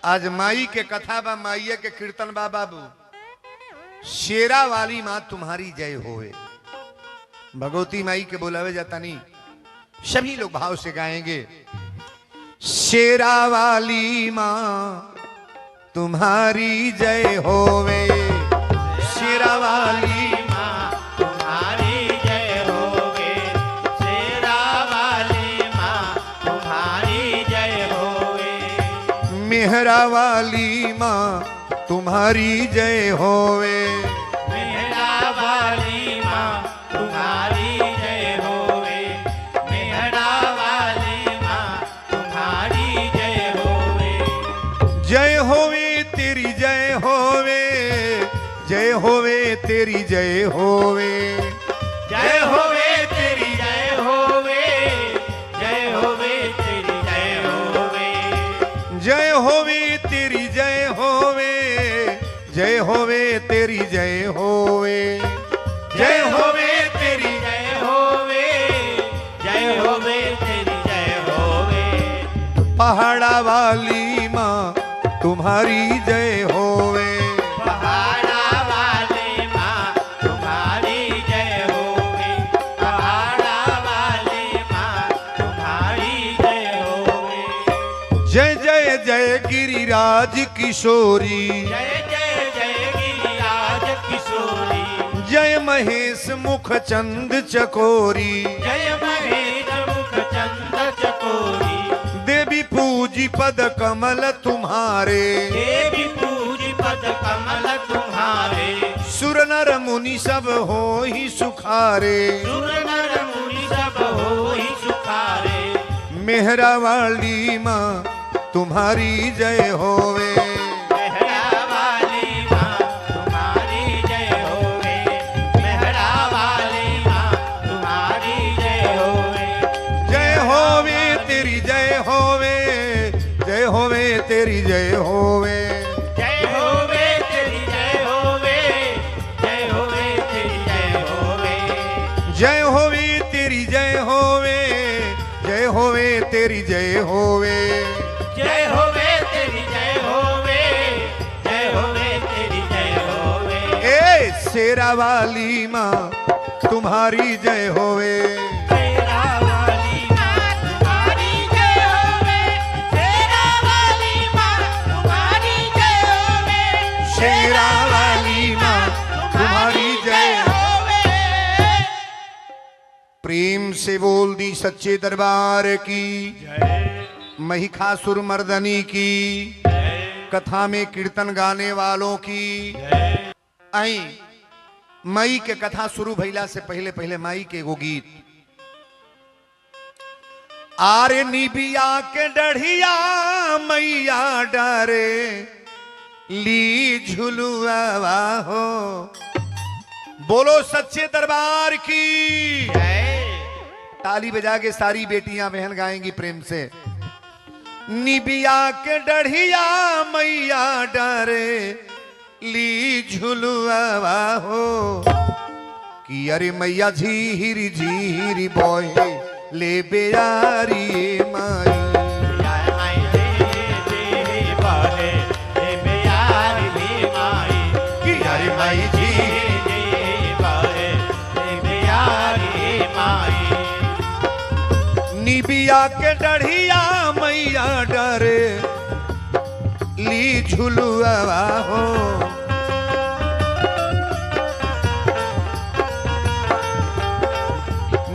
आज माई के कथा बा, माइये के कीर्तन बा बाबू। शेरा वाली माँ तुम्हारी जय होवे। भगवती माई के बोलावे जाता नहीं, सभी लोग भाव से गाएंगे। शेरा वाली माँ तुम्हारी जय होवे, शेरा वाली माँ तुम्हारी जय होवे, शेरा वाली माँ तुम्हारी जय होवे, मेहरा वाली माँ तुम्हारी जय होवे, मेहरा वाली माँ तुम्हारी जय होवे, मेहरा वाली माँ तुम्हारी जय होवे, जय होवे तेरी जय होवे, जय होवे तेरी जय होवे, जय होवे तेरी जय होवे, जय होवे तेरी जय होवे, जय होवे तेरी जय होवे, जय होवे तेरी जय होवे, जय होवे तेरी जय होवे, जय होवे तेरी जय होवे, पहाड़ा वाली माँ तुम्हारी जय होवे, पहाड़ा वाली माँ तुम्हारी जय होवे, पहाड़ा वाली माँ तुम्हारी जय होवे, जय जय जय गिरिराज किशोरी, जय जय जय गिरिराज किशोरी, जय महेश मुख चंद चकोरी, जय महेश मुख चंद चकोरी, देवी पूजी पद कमल तुम्हारे, देवी पूजी पद कमल तुम्हारे, सुर नर मुनि सब हो ही सुखारे, सुर नर मुनि सब होई सुखारे, मेहरा वाली माँ तुम्हारी जय होवे, मेहरा वाली माँ तुम्हारी जय होवे, मेहरा वाली माँ तुम्हारी जय होवे, जय होवे तेरी जय होवे, जय होवे तेरी जय होवे, जय होवे तेरी जय होवे, जय होवे तेरी जय होवे, जय होवे तेरी जय होवे, जय होवे तेरी जय होवे, जय होवे तेरी जय होवे, जय होवे तेरी जय होवे, ए शेरा वाली माँ तुम्हारी जय होवे, शेरा वाली माँ तुम्हारी जय होवे, शेरा वाली माँ तुम्हारी जय होवे, शेरा वाली माँ तुम्हारी जय होवे, प्रेम से बोल दी सच्चे दरबार की, महिषासुर मर्दनी की, कथा में कीर्तन गाने वालों की। आई माई के कथा शुरू भइला से पहले पहले माई के एगो गीत। आरे निबिया के डढ़िया मैया डरे ली झुलुआ हो, बोलो सच्चे दरबार की। ताली बजा के सारी बेटियां बहन गाएंगी प्रेम से। निबिया के डढ़िया मैया डरे ली झुलुआ हो, कि अरे मैया झीर झीर बोए ले बेयारी माई, कि अरे माई झीर निबिया के डढ़िया मैया डरे ली झुलुआ हो,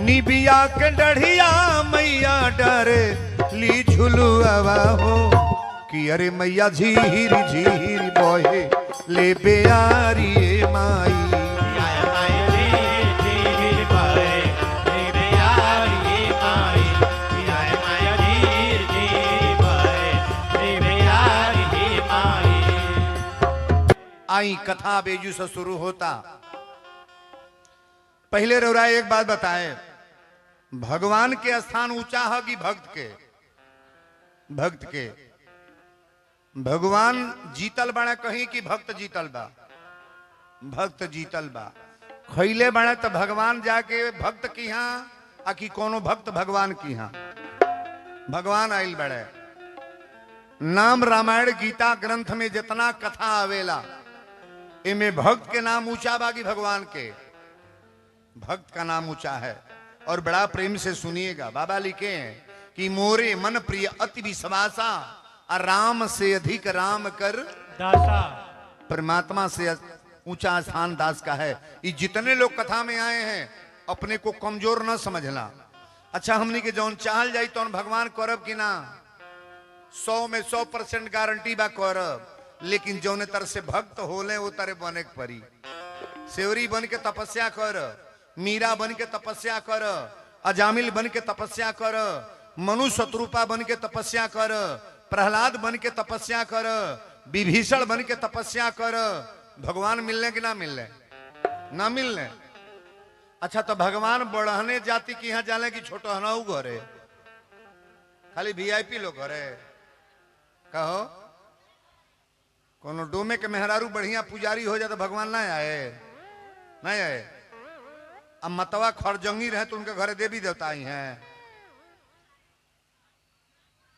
निबिया के डढ़िया मैया डरे ली झुलुआ हो, कि अरे मैया झीर झीर बोहे ले बेयारी माई, आई कथा बेजू से शुरू होता। पहले रौराए एक बात बताए, भगवान के स्थान ऊंचा है कि भक्त के? भक्त के। भगवान जीतल बना कहीं कि भक्त जीतल बा? भक्त जीतल बा। खैले बना तो भगवान जाके भक्त की यहाँ आ कि कोनो भक्त भगवान की यहाँ? भगवान आइल बड़े। नाम रामायण गीता ग्रंथ में जितना कथा आवेला इमे भक्त के नाम ऊंचा बागी भगवान के भक्त का नाम ऊंचा है। और बड़ा प्रेम से सुनिएगा, बाबा लिखे हैं कि मोरे मन प्रिय अति विश्वासा और राम से अधिक राम कर दासा। परमात्मा से ऊंचा स्थान दास का है। ये जितने लोग कथा में आए हैं अपने को कमजोर न समझना। अच्छा हमनी के जौन चाहल जाई तो भगवान करब कि ना, 100 में 100% गारंटी बा करब, लेकिन जौने तरह से भक्त होले वो तरह बने के परी। सेवरी बन के तपस्या कर, मीरा बन के तपस्या कर, अजामिल बन के तपस्या कर, मनु शत्रुपा बन के तपस्या कर, प्रहलाद बन के तपस्या कर, विभीषण बन के तपस्या कर, भगवान मिलने कि ना मिलने? ना मिलने। अच्छा तो भगवान बढ़हने जाति की यहाँ जाने की छोटो हनाऊ घरे, खाली वीआईपी लोग घरे कहो। कोनो डोमे के मेहरारू बढ़िया पुजारी हो जाए तो भगवान ना आए, नहीं आए। अब मतवा खरजंगी रहे तो उनके घरे देवी देवता ही हैं।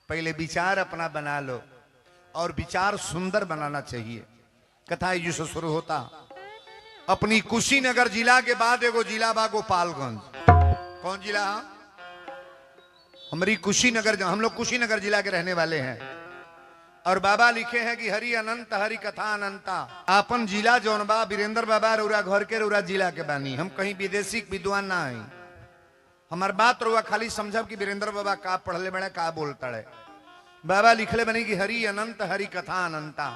पहले विचार अपना बना लो और विचार सुंदर बनाना चाहिए। कथा यू से शुरू होता। अपनी कुशीनगर जिला के बाद एगो जिला बा गोपालगंज। कौन जिला? हमारी कुशीनगर, हम लोग कुशीनगर जिला के रहने वाले हैं। और बाबा लिखे हैं कि हरि अनंत हरि कथा अनंता। आपन जिला जौन बा वीरेंद्र बाबा रउरा घर के रउरा जिला के बानी, हम कहीं विदेशी विद्वान ना आई। हमार बात रउआ खाली समझब कि वीरेंद्र बाबा का पढ़ले बड़े का बोलता है। बाबा लिखले बनी कि हरि अनंत हरि कथा अनंता,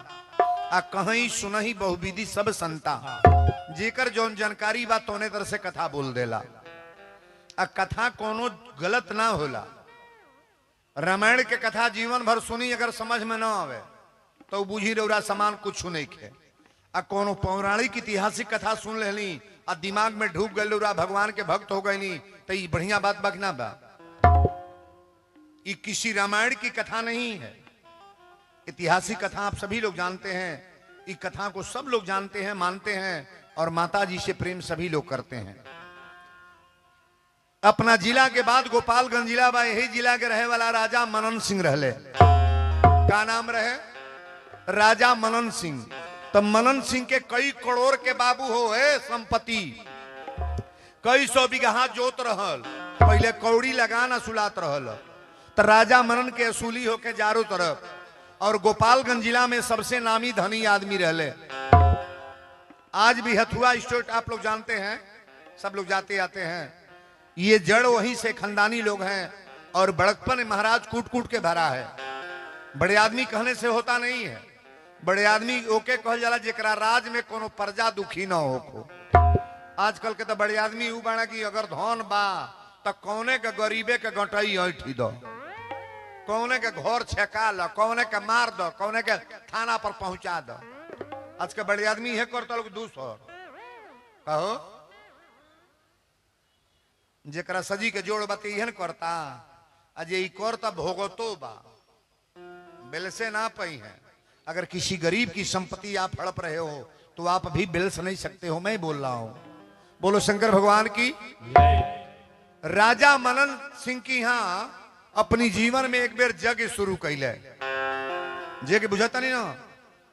आ कहीं सुनही बहुविधि सब संता। जेकर जौन जानकारी बा तोने तरह से कथा बोल देला। आ कथा कोनो गलत ना होला। रामायण के कथा जीवन भर सुनी, अगर समझ में ना आवे तो बुझी रउरा समान कुछ नहीं खे। आ कोनो पौराणिक ऐतिहासिक कथा सुन लेनी आ दिमाग में ढूक गए रउरा भगवान के भक्त हो गई तो ये बढ़िया बात बकना बा। ये किसी रामायण की कथा नहीं है, ऐतिहासिक कथा आप सभी लोग जानते हैं। इस कथा को सब लोग जानते हैं, मानते हैं और माता जी से प्रेम सभी लोग करते हैं। अपना जिला के बाद गोपालगंज जिला बा, यही जिला के रहे वाला राजा मनन सिंह रहले। का नाम रहे? राजा मनन सिंह। तो मनन सिंह के कई करोड़ के बाबू हो है संपत्ति, कई 100 बीघा जोत रहल, पहले कौड़ी लगान असुलात रहल। तो राजा मनन के असूली होके चारों तरफ। और गोपालगंज जिला में सबसे नामी धनी आदमी रहले। आज भी हथुआ स्टेट आप लोग जानते हैं, सब लोग जाते आते हैं। ये जड़ वहीं से खानदानी लोग हैं और बड़कपन महाराज कूट कूट के भरा है। बड़े आदमी कहने से होता नहीं है। बड़े आदमी ओके कहल जाला जेकरा राज में कोनो प्रजा दुखी ना हो। आजकल के तो बड़े आदमी उ बाड़ा कि अगर धन बा तो कौने के गरीबे के गटई ऐठी दो, कौने के घर छेका लो, कौने के मार दो, कौने के थाना पर पहुंचा दो। आज के बड़े आदमी है करता लोग 200 कहो, जेकरा सजी के जोड़ बात यहन करता। आज ये करता भोगतो बा, बिल से ना पई है। अगर किसी गरीब की संपत्ति आप हड़प रहे हो तो आप भी बिल से नहीं सकते हो। मैं बोल रहा हूं, बोलो शंकर भगवान की। राजा मनन सिंह की यहां अपनी जीवन में एक बेर जग शुरू कैले। जग बुझाता नहीं ना,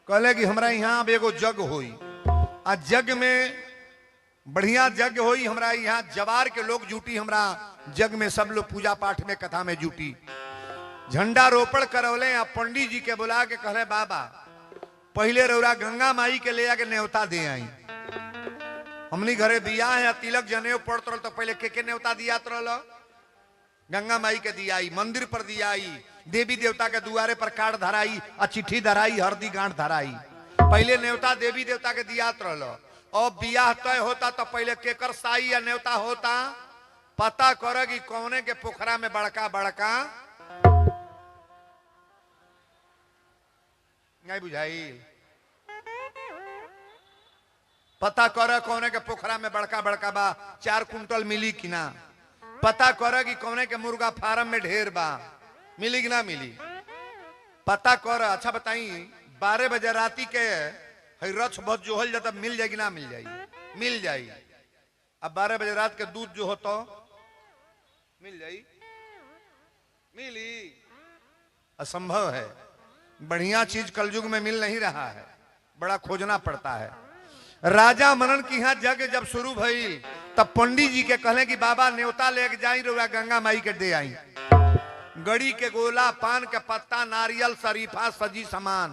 कहले कि हमरा यहाँ अब एगो जग होई। आ जग में बढ़िया जग होई, हमरा यहाँ जवार के लोग जुटी। हमरा जग में सब लोग पूजा पाठ में कथा में जुटी। झंडा रोपण करौले आ पंडित जी के बुला के कहले बाबा पहले रउरा गंगा माई के ले आके न्योता दे आई। हमनी घरे बियाह है, तिलक जनेऊ पड़त रह तो पहले के न्योता दियात रहल। गंगा माई के दियाई, मंदिर पर दियाई, देवी देवता के दुआरे पर कार्ड धराई, आ चिट्ठी धराई, हरदी गांठ धराई। पहले न्योता देवी देवता के दियात रहल। और बियाह तय होता तो पहले केकर साई या न्योता होता पता कर कि कौने के पोखरा में बड़का बड़का नहीं बुझाई। पता कर कौने के पोखरा में बड़का बड़का बा 4 कुंटल मिली कि ना। पता कर कि कौने के मुर्गा फार्म में ढेर बा, मिली कि ना मिली। पता कर। अच्छा बताई 12 बजे राती के रथ बहुत जोहल जाता, मिल जाएगी ना मिल जाएगी? मिल जाएगी। अब 12 बजे रात के दूध जो हो तो मिल जाएगी? मिली? असंभव है। बढ़िया चीज कलयुग में मिल नहीं रहा है, बड़ा खोजना पड़ता है। राजा मनन की यहाँ जग जब शुरू भइल तब पंडित जी के कहले कि बाबा न्योता लेके जाई रुआ गंगा माई के दे आई। गड़ी के गोला, पान के पत्ता, नारियल, शरीफा, सजी सामान,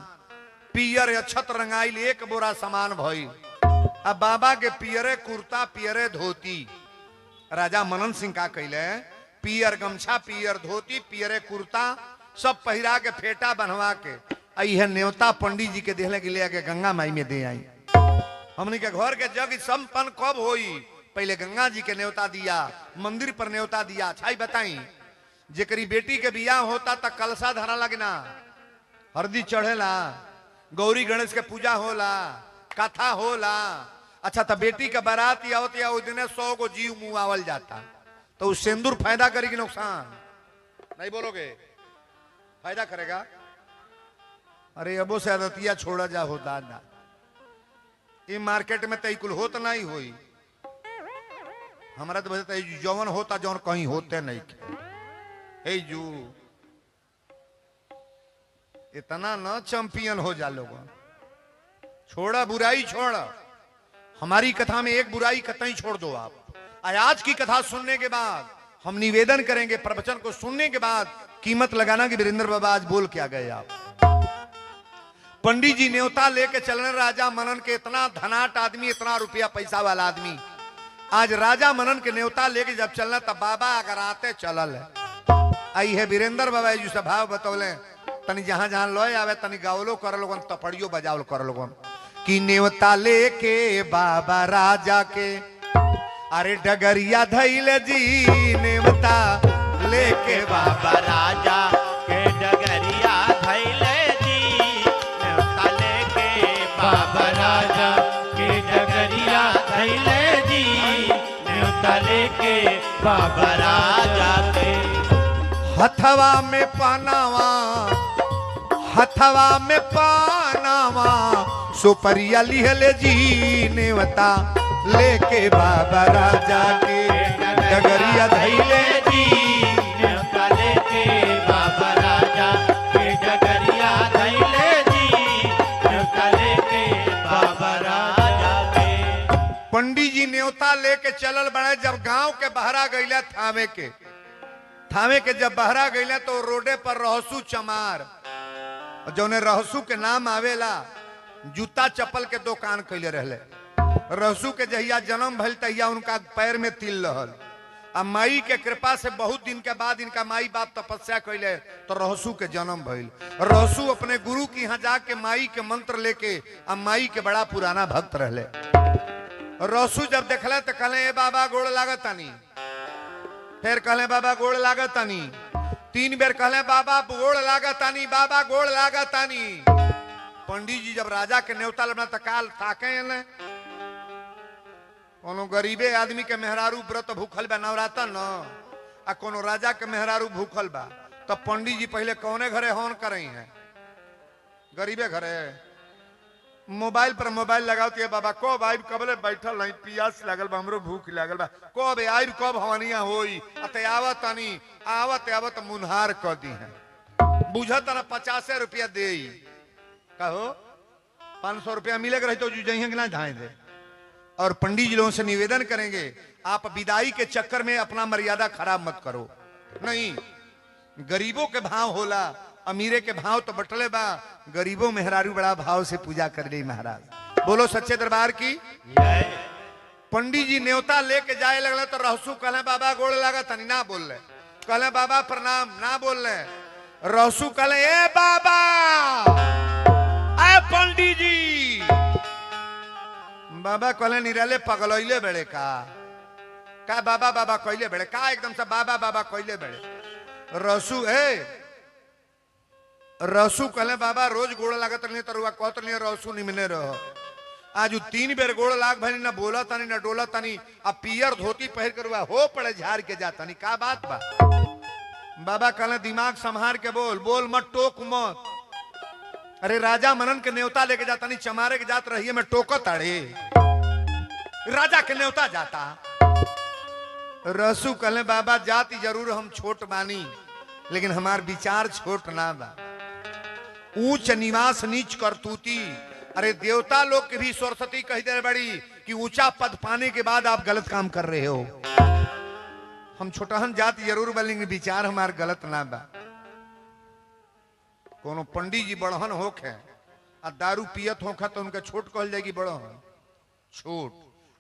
पियर अक्षत रंगाइल, एक बोरा सामान भइल। अब बाबा के पियरे कुर्ता, पियरे धोती। राजा मनन सिंह का कैले पियर गमछा, पियर धोती, पियरे कुर्ता सब पहिरा के फेटा बनवा के यह न्योता पंडित जी के देहले के ले के गंगा माई में दे आई। हमने के घर के जग संपन्न कब होई? पहले गंगा जी के न्योता दिया, मंदिर पर न्योता दिया। अच्छा बताई, जेकरी बेटी के बियाह होता तक कलशा धरा लगना, हरदी चढ़ेला, गौरी गणेश के पूजा होला, कथा होला। अच्छा तो बेटी के बारात आवत या उस दिन 100 को जीव मुआवल जाता, तो उस सिंदूर फायदा करेगी नुकसान? नहीं बोलोगे? फायदा करेगा। अरे अबो से आदतिया छोड़ा जा हो दादा, ये मार्केट में तई कुल होत नहीं होई। हमारा तो बस जौन होता जौन कहीं होते नहीं हे जू, इतना न चैंपियन हो जा लोग। छोड़ा बुराई, छोड़ा। हमारी कथा में एक बुराई कतई छोड़ दो आप। आज की कथा सुनने के बाद हम निवेदन करेंगे, प्रवचन को सुनने के बाद कीमत लगाना कि वीरेंद्र बाबा आज बोल क्या गए आप। पंडित जी न्योता लेके चलने राजा मनन के, इतना धनाट आदमी, इतना रुपया पैसा वाला आदमी, आज राजा मनन के न्योता लेके जब चलना तब बाबा अगर आते चलल है। आई है वीरेंद्र बाबा जी स्वभाव बतौले, तनी जहां जहां लोय आवे तनी गावलो कर लोगन, तपड़ियो बजावल कर लोगन कि न्योता लेके बाबा राजा के, अरे डगरिया धैले जी न्योता लेके बाबा राजा के डगरिया धैले जी, न्योता लेके बाबा राजा के डगरिया धैले जी, न्योता लेके बाबा राजा के। हथवा में पानावा, हथवा में पानावा, सुपरिया लिहले जी न्योता लेके बाबा राजा के डगरिया धैले जी, न्योता लेके बाबा राजा के डगरिया धैले जी, न्योता लेके बाबा राजा के। पंडित जी न्योता लेके चलल बड़े। जब गांव के बहरा गईले थावे के, थावे के जब बहरा गईले तो रोडे पर रहसू चमार, जौने रहसू के नाम आवेला, जूता चप्पल के दुकान कैले रहले। रहसू के जहिया जन्म भइल तहिया उनका पैर में तिल रहल। अब माई के कृपा से बहुत दिन के बाद इनका माई बाप तपस्या कैले तो रहसू के जन्म भइल। रहसू अपने गुरु के यहाँ जाके माई के मंत्र लेके, अब माई के बड़ा पुराना भक्त रहले। रहसू जब देखले तो कहले ए बाबा गोड़ लागतानी, फिर कहले बाबा गोड़ लागतानी, 3 बेर कहले बाबा गोड़ लागतानी, बाबा गोड़ लागतानी। पंडित जी जब राजा के न्योता लेना तो काल ताके ने, कोनो गरीबे आदमी के मेहरारू व्रत भूखल बा नवरात्र न, आ कोनो राजा के मेहरारू भूखल बा, तो पंडित जी पहले कौने घरे हवन करई है? गरीबे घरे। मोबाइल पर मोबाइल लगाती है, बाबा कब आइब, कबले बैठल नहीं, पियास लागल बा, हमरो भूख लागल बा, कब आइब, कब हवनिया होई, अते आवत तनी, आवत आवत मुनहार क दी है। बुझत ना 50 रुपया दे, कहो 500 रुपया मिलेगा रही तो जइहे कि ना धाए दे। और पंडित जी लोगों से निवेदन करेंगे, आप विदाई के चक्कर में अपना मर्यादा खराब मत करो। नहीं, गरीबों के भाव होला, अमीरे के भाव तो बटले बा, गरीबों मेहरारू बड़ा भाव से पूजा कर ली महाराज। बोलो सच्चे दरबार की। पंडित जी न्योता लेके जाए लगले तो रहसू कहले बाबा गोड़ लगा तनी, ना बोल ले। कहले बाबा प्रणाम, ना बोल ले। रहसू कहले ए बाबा, ए पंडित जी। बाबा कहले निराले पगलैले बेड़े का बाबा बाबा कहले बेड़े का, एकदम से बाबा बाबा कहले बेड़े। रहसू रहसू कहले बाबा रोज गोड़ लागत नहीं तरुआ कहत नहीं, रहसू निमने रहो। आज 3 बेर गोड़ लाग भाई, ना बोला तनी ना डोला तनी, अब पियर धोती पहन कर हो पड़े झाड़ के जाता नहीं, का बात बा? बाबा कहले दिमाग संभार के बोल, बोल मत, टोक मत। अरे राजा मनन के न्योता लेके जाता नहीं, चमारे के जात रही है, मैं टोकत अड़े राजा के न्योता जाता। रसू कहले बाबा जाति जरूर हम छोट बानी, लेकिन हमार विचार छोट ना बा। ऊंच निवास नीच करतूती। अरे देवता लोग के भी सरस्वती कह दे बड़ी कि ऊंचा पद पाने के बाद आप गलत काम कर रहे हो। हम छोटहन जात जरूर बोलेंगे, विचार हमार गलत ना बा। कोनो पंडित जी बड़हन होके आ दारू पियत होखा तो उनका छोट कहल जाएगी बड़हन छोट।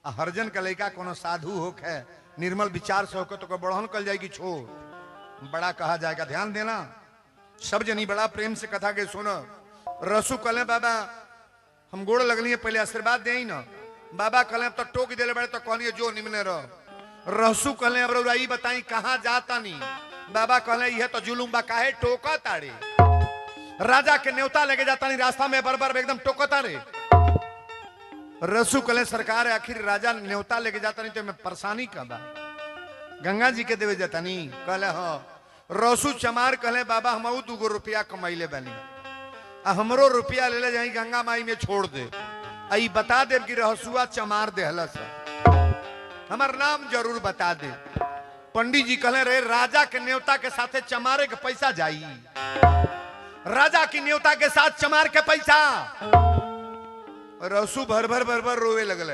आ हरजन का लड़का कोनो साधु होके निर्मल विचार से होकर तो बड़हन कहल जाएगी छोट। बड़ा कहा जाएगा, ध्यान देना। सब जनी बड़ा प्रेम से कथा के सुनो। रसू कहले बाबा हम गोड़ लगलिए पहले आशीर्वाद दे ना। बाबा कहले तो टोक दिले बड़े तो कहलिए जो निमने रहो। रसू कहले अब रउराई बताई कहाँ जाता नहीं। बाबा कहले यह तो जुलूम बा, काहे टोका ताड़े। राजा के न्योता लेके जाता नहीं, रास्ता में बरबर एकदम टोकता रे। रसू कहले सरकार आखिर राजा न्योता लेके जाता नहीं तो मैं परेशानी का बा, गंगा जी के देवे जाता नहीं। कहले हाँ। रसू चमार कहले बाबा हम 2 रुपया कमाइले बनी, हमरो रुपया ले ले जाई गंगा माई में छोड़ दे। आई बता दे कि रहसुआ चमार देहला से हमार नाम जरूर बता दे। पंडित जी कहले रे राजा के न्योता के साथे चमारे के पैसा जाई, राजा की न्योता के साथ चमार के पैसा। रसू भर भर रोवे लगले।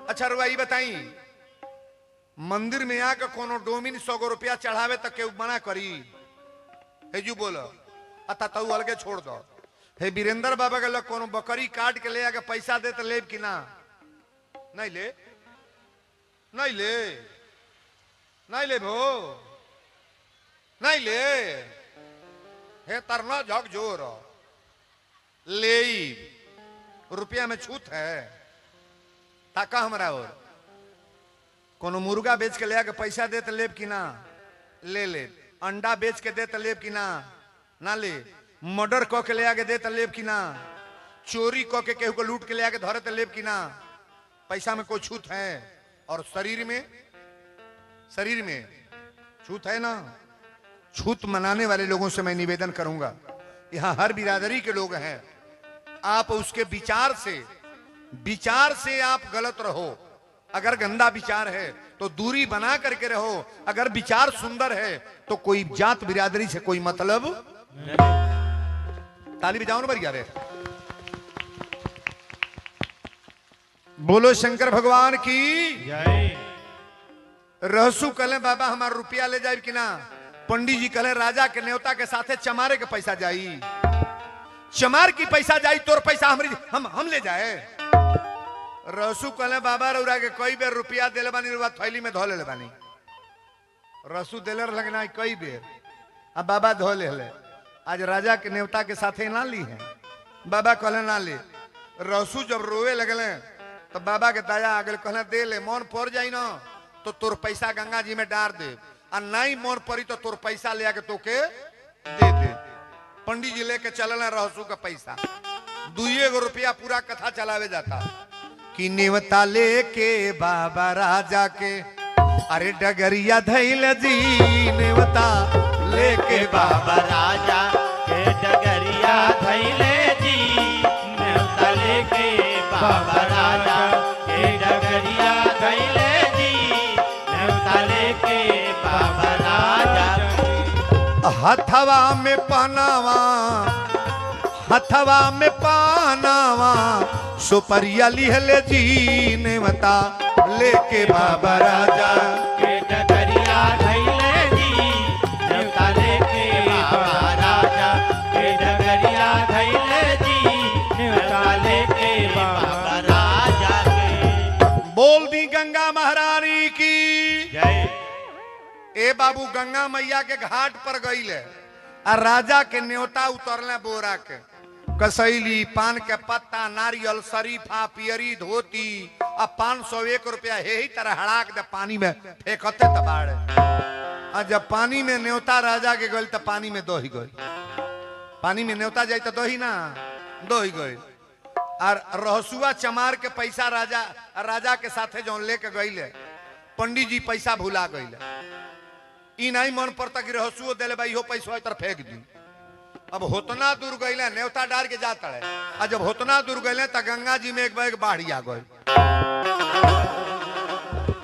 अच्छा रुआई बताई, मंदिर में आके कोनो डोमिन 100 रुपया चढ़ावे तक के मना करी? हेजू बोलो अता तू अलगे छोड़ दो। हे वीरेंद्र बाबा के लोग कोनो बकरी काट के ले आके पैसा दे तो लेब कि ना? नहीं ले, नहीं ले, नहीं ले भो, नहीं ले। हे तरना झक जोर ले रुपया में छूट है ताका हमरा। और कोनो मुर्गा बेच के ले आके पैसा दे तो लेब कि ना? ले ले। अंडा बेच के दे तो लेब कि ना? ना ले। मर्डर कह के ले आके दे तो लेब कि ना? चोरी कह के केहू को लूट के ले आके धरे तो लेब कि ना? पैसा में कोई छूट है? और शरीर में छूट है ना? छूत मनाने वाले लोगों से मैं निवेदन करूंगा, यहां हर बिरादरी के लोग हैं, आप उसके विचार से आप गलत रहो। अगर गंदा विचार है तो दूरी बना करके रहो, अगर विचार सुंदर है तो कोई जात बिरादरी से कोई मतलब। ताली बजाओ ना बढ़िया रे। बोलो शंकर भगवान की जय। रहसू कहले बाबा हमारा रुपया ले जाए कि ना? पंडित जी कहले राजा के न्योता के साथे चमारे के पैसा जाई। चमार की पैसा जाई, तोर पैसा हम ले जाए। रसू कहले बाबा रउरा के कई बेर रुपया देले बानी, रुआ थैली में धो ले बानी। रसू देले लगना कई बेर, अब बाबा धो ले। आज राजा के न्योता के साथे ना ली है। बाबा कहले ना ले। रसू जब रोवे लगले तो बाबा के दया आ गए, कहले दे ले, मन पड़ जाई ना तो तोर पैसा गंगा जी में डार दे, और नहीं मन पड़ी तो तोर पैसा ले आके तोके दे दे। पंडित जी लेके चलल रहसू का पैसा, 2 रुपया पूरा कथा चलावे जाता कि नेवता लेके बाबा राजा के, अरे डगरिया धैल जी नेवता लेके बाबा राजा के डगरिया धैले जी, न्योता लेके बाबा राजा के डगरिया धैले जी, न्योता लेके बाबा राजा। हथवा में पानावा सुपरिया लिहले जी नेवता लेके बाबा राजा के डगरिया धैले जी, न्योता लेके बाबा राजा के डगरिया धैले जी, न्योता लेके बाबा राजा के। बोल दी गंगा महारानी की जय। ए बाबू गंगा मैया के घाट पर गईले आ राजा के न्योता उतरले बोरा के, कसैली, पान के पत्ता, नारियल, शरीफा, पियरी, धोती आ 501 रुपया ही तरह हड़ाक दे पानी में फेंकते तबाड़े। आ जब पानी में न्योता राजा के गई तो पानी में दोही गई। पानी में न्योता जाए तो दोही ना, दोही गई। और रहसुआ चमार के पैसा राजा के साथे जो लेके गईले, पंडित जी पैसा भुला गईले। ई नहीं मन पड़ता कि रहसुओ देले भाई हो पैसा इधर फेंक दी। अब होतना दूर गईले, न्योता डार के जाता है। और जब होतना दूर गईले तो गंगा जी में एक बैग बाढ़ी आ गई,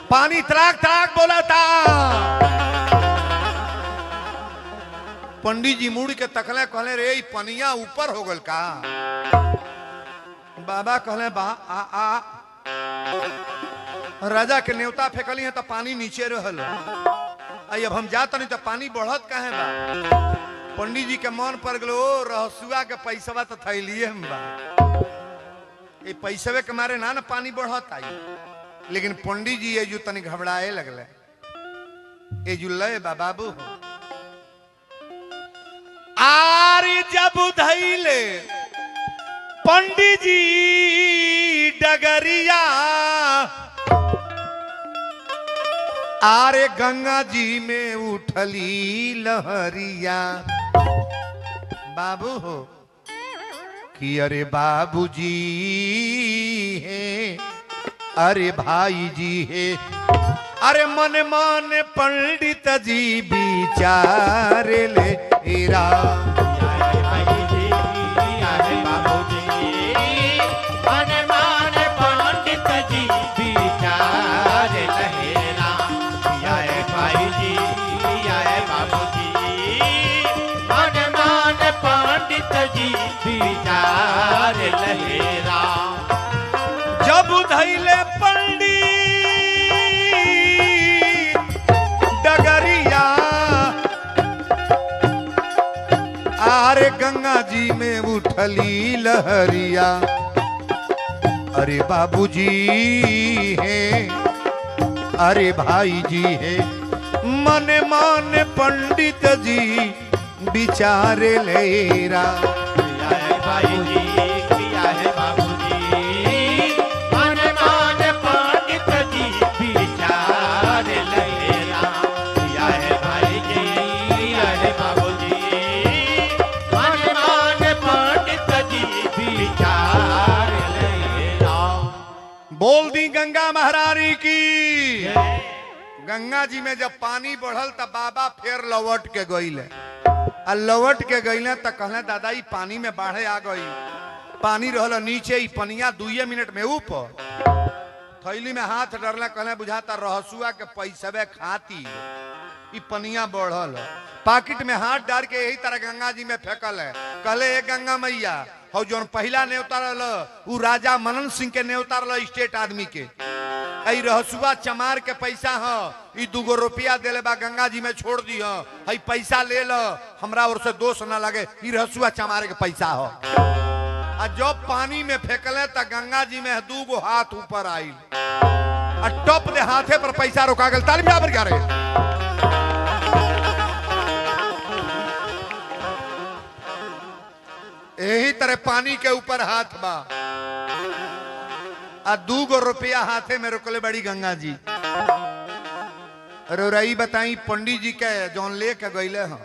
पानी तराक तराक बोला था। पंडित जी मुड़ के तकले कहले रे ई पनिया ऊपर हो गल का। बाबा कहले बा आ आ राजा के न्योता फेंकली है तो पानी नीचे रहल। आई अब हम जात नहीं तो पानी बढ़त काहे बा। पंडित जी के मन पर गलो रहसुआ के पैसवा तो थैलिए हम बा, ये पैसवे के मारे ना पानी बढ़त आई। लेकिन पंडित जी ये जो तनी घबराए लगले, ये जो लय बा बाबू आरी जब धैले पंडित जी डगरिया, आरे गंगा जी में उठली लहरिया। बाबू हो कि अरे बाबूजी है, अरे भाई जी है, अरे मन मन पंडित जी विचार ले रा। जब धैले पंडित डगरिया, आरे गंगा जी में उठली लहरिया। अरे बाबूजी है, अरे भाई जी है, मन मन पंडित जी विचार लेरा। भाई जी किया है बाबूजी, मन मन पंडित जी विचार लेरा। किया है भाई जी किया है बाबूजी, मन मन पंडित जी विचार लेरा। बोल दी गंगा महारानी की। गंगा जी में जब पानी बढ़ल तब बाबा फिर लौट के गईले। आ लौट के गईले तो कहले दादा ई पानी में बाढ़े आ गई। पानी रहल नीचे, ई पनिया 2 मिनट में ऊपर। थैली में हाथ डरला, कहले बुझाता रहसुआ के पैसवे खाती ई पनिया बढ़ल। पाकिट में हाथ डाल के यही तरह गंगा जी में फेंकल है। कहले ए गंगा मैया, हो जौन पहला न्योता रहल उ राजा मनन सिंह के न्योता रहल स्टेट आदमी के। आई रहसुआ चमार के पैसा ह, ई 2 रुपया देले बा गंगा जी में छोड़ दी ह। हई पैसा ले ल, हमरा ओर से दोष ना लगे, ई रहसुआ चमार के पैसा ह। आ जब पानी में फेंकले त गंगा जी में 2 हाथ ऊपर आई, आ टप दे हाथे पर पैसा रोका गल। ताली बराबर क्या रे। यही तरह पानी के ऊपर हाथ बा, आ 2 रुपया हाथे में रोकले बड़ी गंगा जी। रही बताई पंडित जी के जौन ले के गईले ह,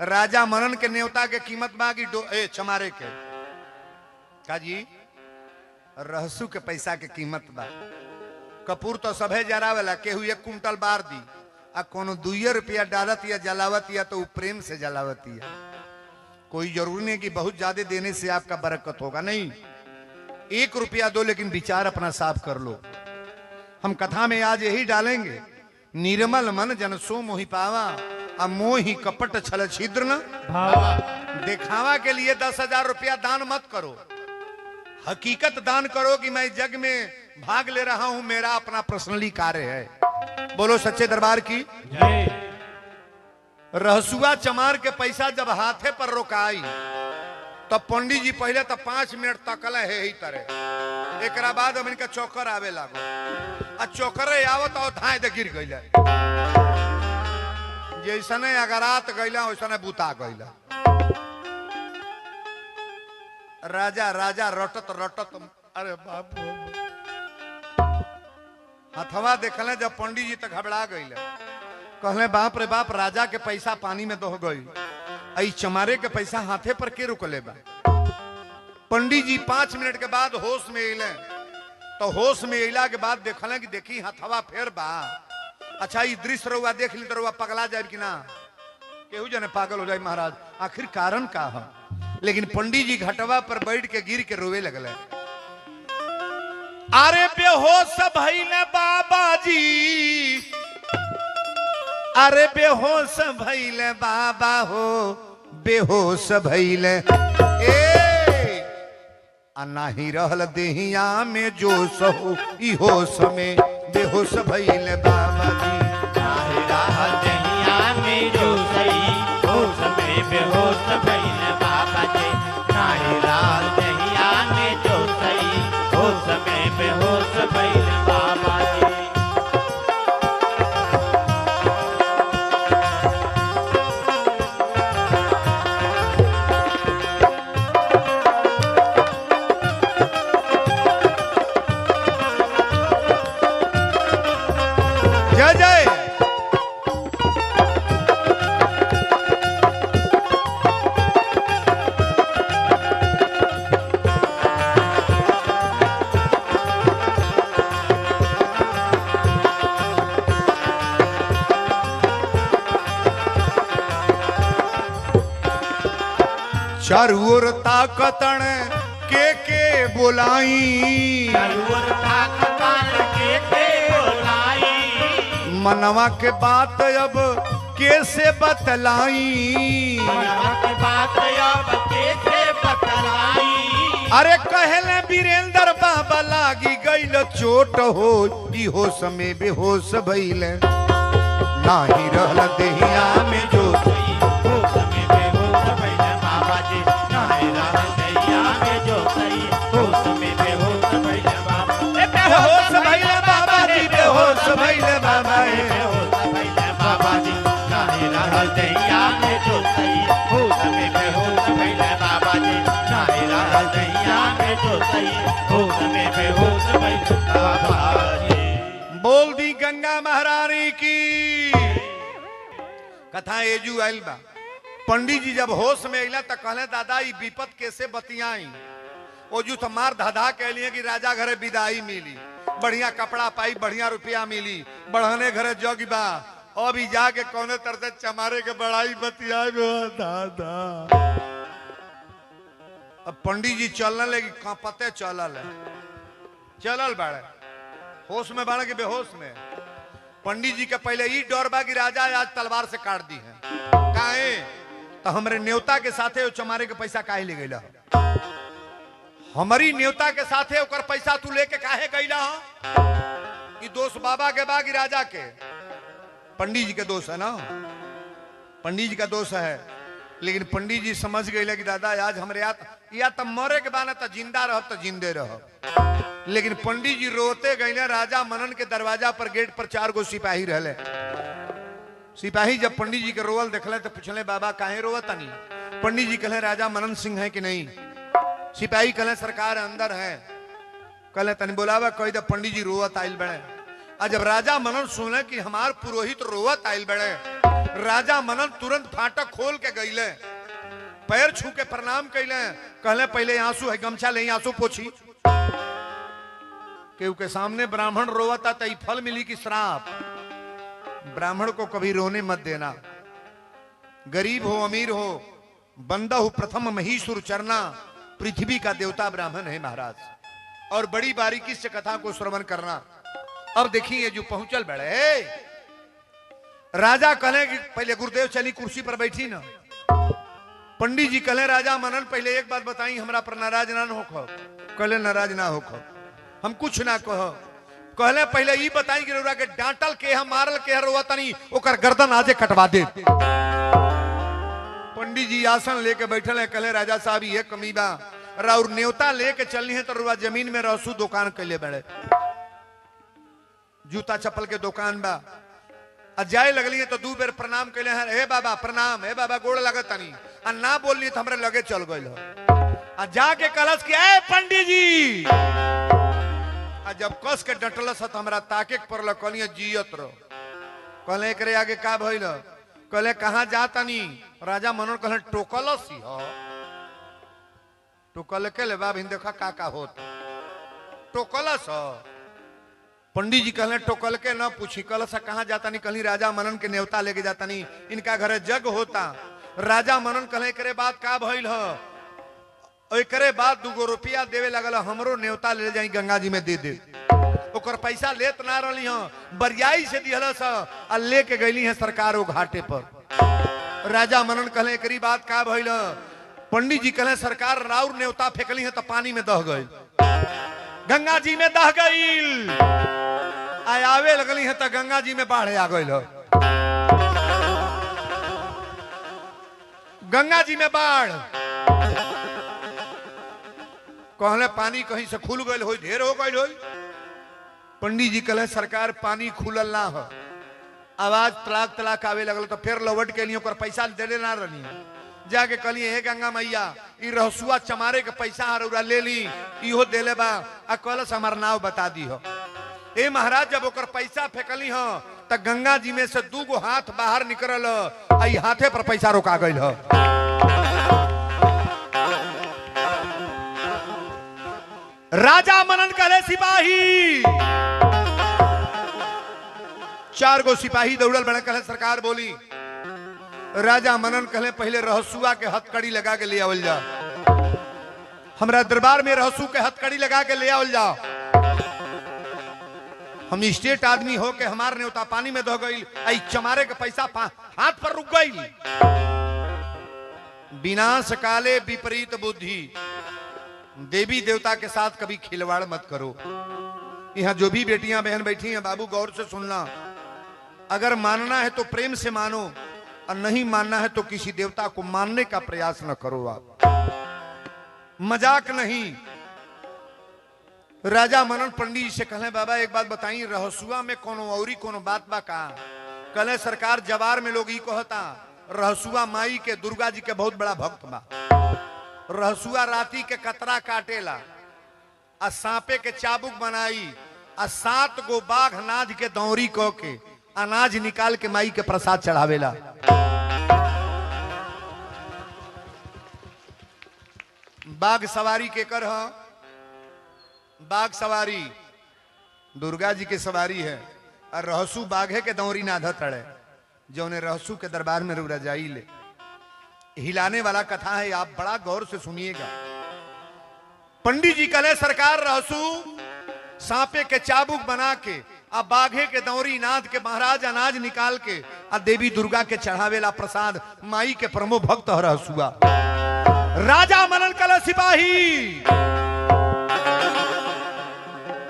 राजा मनन के न्योता के कीमत बा कि चमारे के का जी रहसु के पैसा के कीमत बा। कपूर तो सभे जरावेला, केहू 1 कुंटल बार दी, आ कोनो 2 रुपया डालत या जलावत या तो प्रेम से जलावत या। कोई जरूरी नहीं कि बहुत ज्यादा देने से आपका बरकत होगा, नहीं। 1 रुपया दो, लेकिन विचार अपना साफ कर लो। हम कथा में आज यही डालेंगे, निर्मल मन जन सो मोहि पावा, आ मोहि कपट छल छिद्र न भावा। दिखावा के लिए 10,000 रुपया दान मत करो, हकीकत दान करो कि मैं जग में भाग ले रहा हूं, मेरा अपना पर्सनली कार्य है। बोलो सच्चे दरबार की जय। रहसुआ चमार के पैसा जब हाथे पर रोकाई तब पंडित जी पहले तो 5 मिनट तकले है ही तरह। एक बाद अब इनका चौकर आवे लागो, आ चौकरे आवत और धाए दे गिर गईला। जैसने अगरात गईला वैसने बुता गईला। राजा राजा रटत रटत, अरे बाप हथवा देखले जब पंडित जी तो घबरा गईले। कहले बाप रे बाप, राजा के पैसा पानी में दो गई, आई चमारे के पैसा हाथे पर के रुकले बा। पंडित जी 5 मिनट के बाद होश में अइले, तो होश में अइला के बाद देखले कि देखी हथवा फेर बा। अच्छा ई दृश्य रहुआ देख ली तो रहुआ पगला जाए कि ना, केहू जने पागल हो जाए महाराज, आखिर कारण का है। लेकिन पंडित जी घटवा पर बैठ के गिर के रोवे लगले। अरे बेहोश भइले बाबा जी, अरे बेहोश भइले बाबा हो, बेहोश भइल ए आ नाही रहल देहिया में जोश हो ई होश में बेहोश भइल बाबा जी नाही रहल देहिया में जोश ई होश में बेहोश भइल बाबा जी नाही रहल देहिया में जोश ई होश में बेहोश भइल बाबा जी जय जय चारू ओर ताकतन के बोलाई जरूर ताकतान के बोलाई मनवा के बात अब कैसे बतलाई मनवा की बात अब कैसे बतलाई अरे कहले वीरेंद्र बाबा लागी गईल चोट हो ई होश में बेहोश भइल नाही रहल देहिया में जो होश में बेहोश भइल बाबा जी नाही रहल देहिया में जो सही होश में बेहोश भइल बाबा बेहोश भइल बाबा जी बेहोश भइल बाबा बेहोश भइल बाबा जी नाही रहल देहिया में जो सही होश में बेहोश भइल बाबा जी नाही रहल देहिया में जो सही होश में बेहोश भइल बाबा जी बोल दी गंगा महारानी की कथा एजू आइल बा पंडित जी जब होश में अइला त कहले दादा ई विपत कैसे बतियाई ओजू तो मार धाधा कहलिए कि राजा घरे विदाई मिली बढ़िया कपड़ा पाई बढ़िया रुपया मिली बढ़ने घरे जग बा अभी जाके कौने तरह से चमारे के बड़ाई बतियाई दादा अब पंडित जी चलने लगी कांपते चलल बाड़े होश में बाड़े के बेहोश में पंडित जी के पहले ई डर बा कि राजा आज तलवार से काट दी है काहे तो हमरे न्योता के साथे चमारे के पैसा काहे ले गईला हमारी न्योता के साथे ओकर पैसा तू लेके काहे गईला ई दोस्त बाबा के बागी राजा के पंडित जी के दोस्त है ना पंडित जी का दोस्त है लेकिन पंडित जी समझ गए कि दादा आज हमरे या तो मरे के बाना तो जिंदा रह तो जिंदे रह लेकिन पंडित जी रोते गए राजा मनन के दरवाजा पर गेट पर 4 गो सिपाही रहले सिपाही जब पंडित जी के रोवल देखले तो पूछले बाबा काहे रोवतनी पंडित जी कहले राजा मनन सिंह है कि नहीं सिपाही कहले सरकार अंदर है कहले तनी बोलावा कही दे पंडित जी रोवत आइल बड़े आज जब राजा मनन सुने कि हमार पुरोहित रोवत आइल बड़े राजा मनन तुरंत फाटक खोल के गईले पैर छू के प्रणाम कैले कहले पहले आंसू है गमछा ले आंसू पोछी के सामने ब्राह्मण रोवता तो फल मिली कि श्राप ब्राह्मण को कभी रोने मत देना गरीब हो अमीर हो बंदा हो प्रथम महीसुर चरना पृथ्वी का देवता ब्राह्मण है महाराज और बड़ी बारीकी से कथा को श्रवण करना अब देखिए जो पहुंचल बड़े राजा कहले कि पहले गुरुदेव चली कुर्सी पर बैठी ना पंडित जी कहले राजा मनन पहले एक बात बताई हमरा पर नाराज ना होखो कहले नाराज ना होखो हम कुछ ना कहो कहले पहले ई बताई कि रउरा के डांटल के हम मारल के रोवतनी ओकर गर्दन आजे कटवा दे पंडित जी आसन लेके बैठल है कहले राजा साहब ये कमी बा राउर न्योता लेके चलनी है तो रुआ जमीन में रहसू दुकान कैले बड़े जूता चप्पल के दुकान बा जाए लगली है तो 2 बेर प्रणाम कैले हैं हे बाबा प्रणाम हे बाबा गोड़ लगत तनी आ ना बोलनी तो हमरे लगे चल गइल आ जाके कलश के ए पंडित जी आ जब कस के डटलस त हमरा ताके पर लकनिया जियत रहो कहले एकरे आगे का भइल कहले कहां जातनी राजा मनोर कहले टोकलस हो टोकल के ले बाब देखा का होत टोकलस पंडित जी कहले टोकल के न पूछी कल से कहाँ जाता नहीं कहीं राजा मनन के न्योता लेके जाता नहीं इनका घरे जग होता राजा मनन कहले करे बात का भइल हो एकरे बाद 2 रुपया देवे लगल हमरो न्योता ले जाई गंगा जी में दे दे ओकर पैसा लेत ना रही हो बरियाई से दिहल आ लेके गईली है सरकार वो घाटे पर राजा मनन कहले एकरी बात का भइल। पंडित जी कहले सरकार राउर नेवता फेंकली है तो पानी में दह गई, गंगा जी में दह गई। आवे लगली है तो गंगा जी में बाढ़ आ गई। गंगा जी में बाढ़ कहले पानी कहीं से खुल गई हो, ढेर हो गई हो। पंडित जी कहले सरकार पानी खुलल ना हो, आवाज तलाक तलाक आवे लगल तो फिर लौट के लिए ओकर पैसा दे ना रही। जाके कहलिए हे गंगा मैया ई रहसुआ चमारे के पैसा हरौरा ले ली, इहो देले बा। आ कहलस हमार नाव बता दी हो। ए महाराज जब ओकर पैसा फेंकली हो त गंगा जी में से 2 गो हाथ बाहर निकलल, आई हाथे पर पैसा रोका गई हो। राजा मनन कहले सिपाही, 4 गो सिपाही दौड़ल बड़े। कहले सरकार बोली। राजा मनन कहले पहले रहसुआ के हथकड़ी लगा के ले आवल जा, हमरा दरबार में रहसु के हथकड़ी लगा के ले आवल जा। हम स्टेट आदमी हो के हमार नेवता पानी में दह गई, आई चमारे के पैसा हाथ पर रुक गई। विनाश काले विपरीत बुद्धि, देवी देवता के साथ कभी खिलवाड़ मत करो। यहाँ जो भी बेटियां बहन बैठी हैं बाबू गौर से सुनना, अगर मानना है तो प्रेम से मानो और नहीं मानना है तो किसी देवता को मानने का प्रयास न करो। आप मजाक नहीं। राजा मनन पंडित जी से कहले बाबा एक बात बताई, रहसुआ में कोनो औरी कोनो बात बा का? कहले सरकार जवार में लोग ई कहता रहसुआ माई के दुर्गा जी के बहुत बड़ा भक्त बा। रहसुआ राती के कतरा काटेला आ सांपे के चाबुक बनाई आ 7 गो बाघ नाज के दौरी क के अनाज निकाल के माई के प्रसाद चढ़ावेला। बाघ सवारी के कर ह? बाघ सवारी दुर्गा जी के सवारी है और रहसु बाघे के दौरी नाधा तड़े, जो उन्हें रहसु के दरबार में रुरा जाई ले। हिलाने वाला कथा है, आप बड़ा गौर से सुनिएगा। पंडित जी कहले सरकार रहसु सांपे के चाबुक बना के आ बाघे के दौरी नाद के महाराज अनाज निकाल के आ देवी दुर्गा के चढ़ावेला प्रसाद। माई के प्रमुख भक्त रहसुआ। राजा मनन कहले सिपाही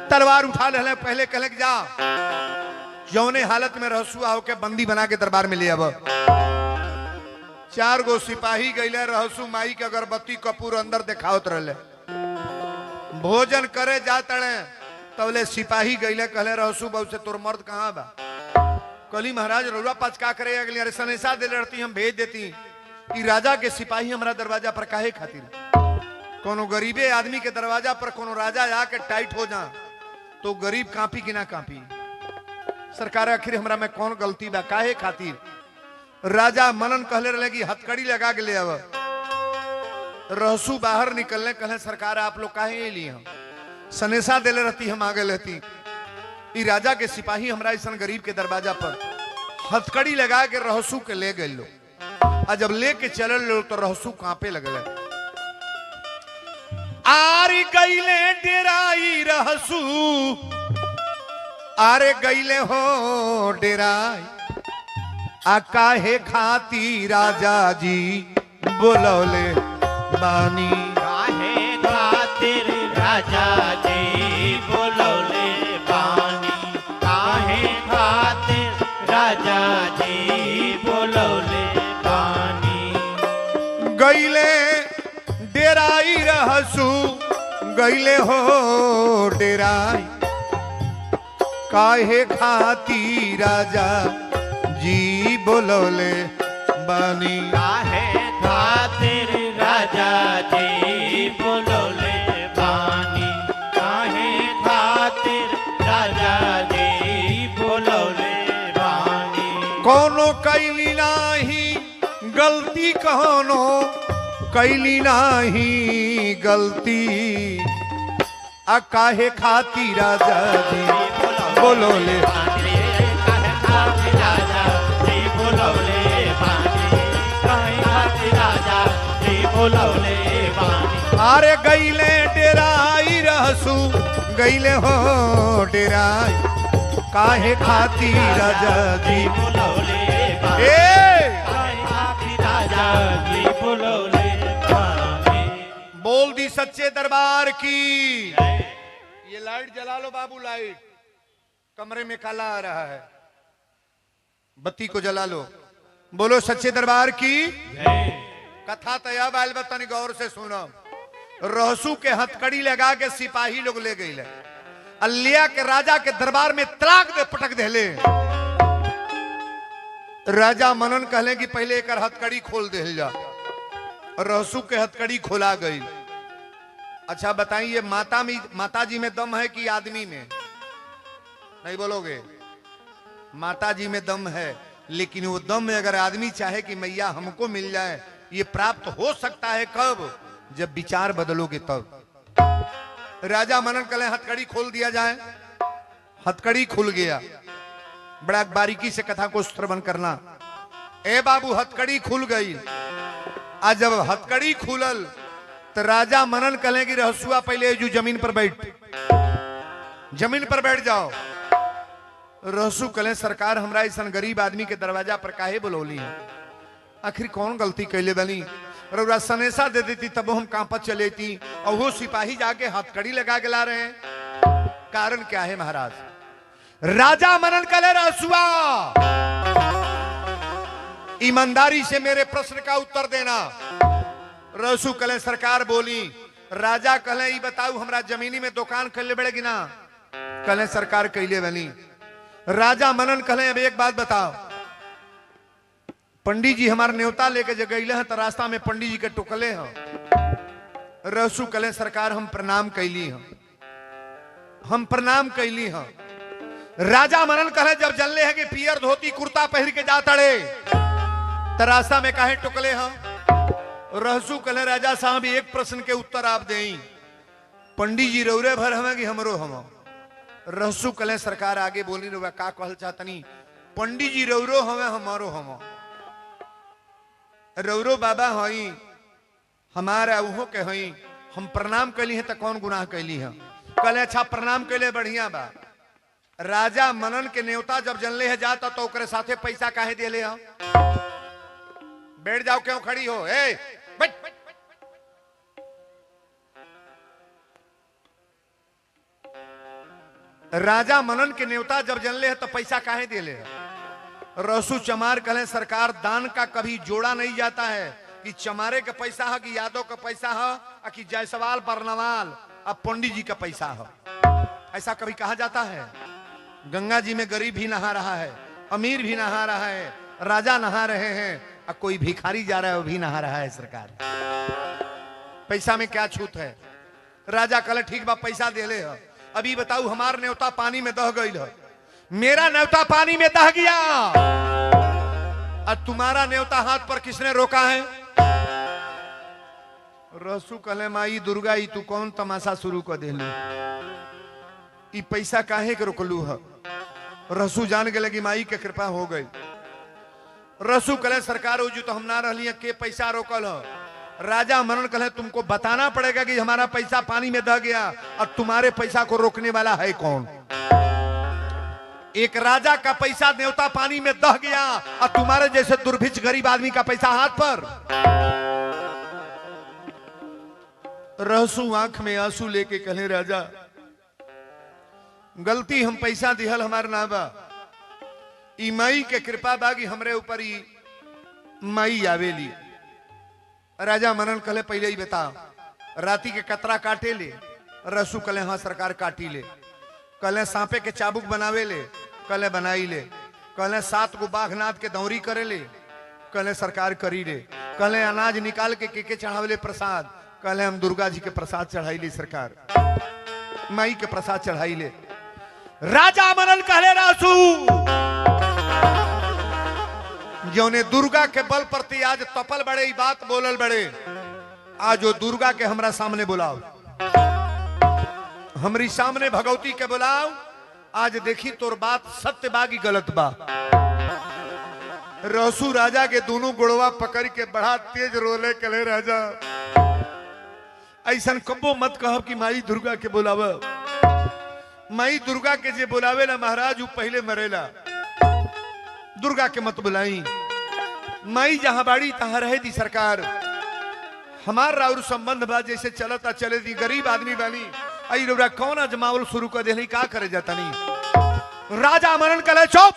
तलवार उठा ले। पहले कहले जा जौने हालत में रहसुआ होके बंदी बना के दरबार में ले अब। 4 गो सिपाही गईले रहसु माई के अगरबत्ती कपूर अंदर दिखावत रहले। भोजन करे जातड़े तबले सिपाही गईले कहले रहसु बहु से तोर मर्द कहाँ बा? कहली महाराज रउरा पास का करे अगली अरे सनेसा दे रहती हम भेज देती। ई राजा के सिपाही हमारा दरवाजा पर काहे खातिर? कोनो गरीबे आदमी के दरवाजा पर कोनो राजा आके टाइट हो जा तो गरीब कांपी कि ना कांपी? सरकार आखिर हमरा में कौन गलती बा, काहे खातिर? राजा मनन कहले रहे कि हथकड़ी लगा के ले आव। रहसु बाहर निकलने कहले सरकार आप लोग काहे लिए? हम सनेसा देले रहती हम आगे लेती। ई राजा के सिपाही हमरा ऐसा गरीब के दरवाजा पर हथकड़ी लगा के रहसु के ले गए लो। आ जब लेके चलल लो तो रहसु कांपे लगले। आरी गईले डेराई रहसु, आरे गईले हो डेराई। आ काहे खाती राजा जी बोलौले बानी? काहे खातिर राजा जी बोलौले बानी? काहे खातिर राजा जी बोलौले बानी? गईले डेराई रहसु, गईले हो डेराई। काहे खाती राजा जी बोलौले बानी? काहे खातिर राजा जी बोलौले बानी? काहे खातिर राजा जी बोलौले बानी? कोनो कैली नाही गलती, कहोनो कैली नाही गलती। आ काहे खाती राजा जी बोलौले? अरे गईले डेराई रहसु, गईले हो डेराई। काहे खाती राजा जी बोलौले ए काहे खातिर महाराज जी बुलौले मांगे। बोल दी सच्चे दरबार की। ये लाइट जला लो बाबू, लाइट कमरे में काला आ रहा है, बत्ती को जला लो। बोलो सच्चे दरबार की। कथा तया बाल बतनी गौर से सुनो। रहसू के हथकड़ी लगा के सिपाही लोग ले गई, अलिया के राजा के दरबार में तलाक दे पटक देले। राजा मनन कहले कि पहले एक हथकड़ी खोल दे जा। रहसू के हथकड़ी खोला गई। अच्छा बताइए, माता जी में दम है कि आदमी में? नहीं बोलोगे? माता जी में दम है, लेकिन वो दम में अगर आदमी चाहे कि मैया हमको मिल जाए, ये प्राप्त हो सकता है कब? जब विचार बदलोगे तब। राजा मनन कहले हथकड़ी खोल दिया जाए। हथकड़ी खुल गया। बड़ा बारीकी से कथा को श्रवण करना। ए बाबू, हथकड़ी खुल गई। आज जब हथकड़ी खुलल तो राजा मनन कहले कि रहसुआ पहले जो जमीन पर बैठ, जमीन पर बैठ जाओ। रहसू कहले सरकार हमरा ऐसा गरीब आदमी के दरवाजा पर काहे बुलौली है? आखिर कौन गलती कैले बनी? रउरा सनेसा दे देती तब हम कांपत चले थी, और वो सिपाही जाके हथकड़ी लगा के ला रहे हैं। कारण क्या है महाराज? राजा मनन कहले रहसुआ, ईमानदारी से मेरे प्रश्न का उत्तर देना। रहसू कहले सरकार बोली। राजा कहले ई बताऊ हमरा जमीनी में दुकान कैले बड़ेगी ना? कहले सरकार कैले बनी। राजा मनन कहले अब एक बात बताओ, पंडित जी हमारे न्योता लेके जगैले हैं तो रास्ता में पंडित जी के टुकले हैं। रहसू कहले सरकार हम प्रणाम कैली हैं, हम प्रणाम कैली हैं। राजा मनन कहले जब जनले हैं कि पियर धोती कुर्ता पहन के जा तड़े तो रास्ता में काहे टुकले हैं? रहसू कहले राजा साहब एक प्रश्न के उत्तर आप दें, पंडित जी रौरे भर हमें कि हमरो हम? रहसू कहले सरकार आगे बोली रे का कहल चाहतनी? पंडित जी रौरो हमें हमारो हम? रौरो बाबा हई हमारा उहो के हई, हम प्रणाम कैली है तो कौन गुनाह कैली है? कहले अच्छा प्रणाम कैले बढ़िया बा। राजा मनन के न्योता जब जनले है जाता तो ओकरे साथे पैसा काहे दिले हो? बैठ जाओ, क्यों खड़ी हो? ए बैठ। राजा मनन के न्योता जब जनले है तो पैसा काहे दिले है? रहसू चमार कहले सरकार दान का कभी जोड़ा नहीं जाता है कि चमारे का पैसा है कि यादव का पैसा है कि जायसवाल बरनवाल अब पंडित जी का पैसा है। ऐसा कभी कहा जाता है? गंगा जी में गरीब भी नहा रहा है, अमीर भी नहा रहा है, राजा नहा रहे हैं, और कोई भिखारी जा रहा है वो भी नहा रहा है। सरकार पैसा में क्या छूट है? राजा कहले ठीक बा पैसा दे ले। अभी बताऊ हमार न्योता पानी में दह गई है, मेरा न्योता पानी में दह गया और तुम्हारा न्योता हाथ पर किसने रोका है? रहसू कहले माई दुर्गा ई तू कौन तमाशा शुरू कर देलू? ई पैसा काहे के रोकलू है? रहसू जान गए कि माई के कृपा हो गई। रहसू कहले सरकार हो जो तो हम ना रही के पैसा रोकल है? राजा मनन कहले तुमको बताना पड़ेगा कि हमारा पैसा पानी में दह गया और तुम्हारे पैसा को रोकने वाला है कौन? एक राजा का पैसा न्योता पानी में दह गया और तुम्हारे जैसे दुर्भिक्ष गरीब आदमी का पैसा हाथ पर। रहसू आंख में आंसू लेके कहले राजा गलती हम पैसा दिहल हमार ना बा, ई माई के कृपा बागी हमरे ऊपर ही माई आवेली। राजा मनन कहले पहले ही बता राती के कतरा काटे ले? रहसू कहले हाँ सरकार काटी ले। कहले सांपे के चाबुक बनावे ले? कहले बनाई ले। कहले 7 गो बाघनाथ के दौरी करे ले? कहले सरकार करी ले। कहले अनाज निकाल के चढ़ावे प्रसाद? कहले हम दुर्गा जी के प्रसाद चढ़ाई ले सरकार, माई के प्रसाद चढ़ाई ले। राजा मनन कहले रहसू जौने दुर्गा के बल प्रति आज तपल बड़े ई बात बोलल बड़े, आज वो दुर्गा के हमरा सामने बुलाओ, हमरी सामने भगवती के बुलाओ। आज देखी तोर बात सत्य बागी गलत बा। रहसू राजा के दोनों गुड़वा पकड़ के बड़ा तेज रोले कले राजा ऐसा कबो मत कहब कि माई दुर्गा के बुलाव। माई दुर्गा के जे बुलावे ला महाराज वो पहले मरेला, दुर्गा के मत बुलाई। माई जहां बाड़ी तहां रहे दी सरकार। हमार राउर संबंध बा जैसे चलता चले दी, गरीब आदमी बानी, आई रउरा कौन अजमावल शुरू कर देली, का करे जाता नहीं। राजा मनन कले चुप,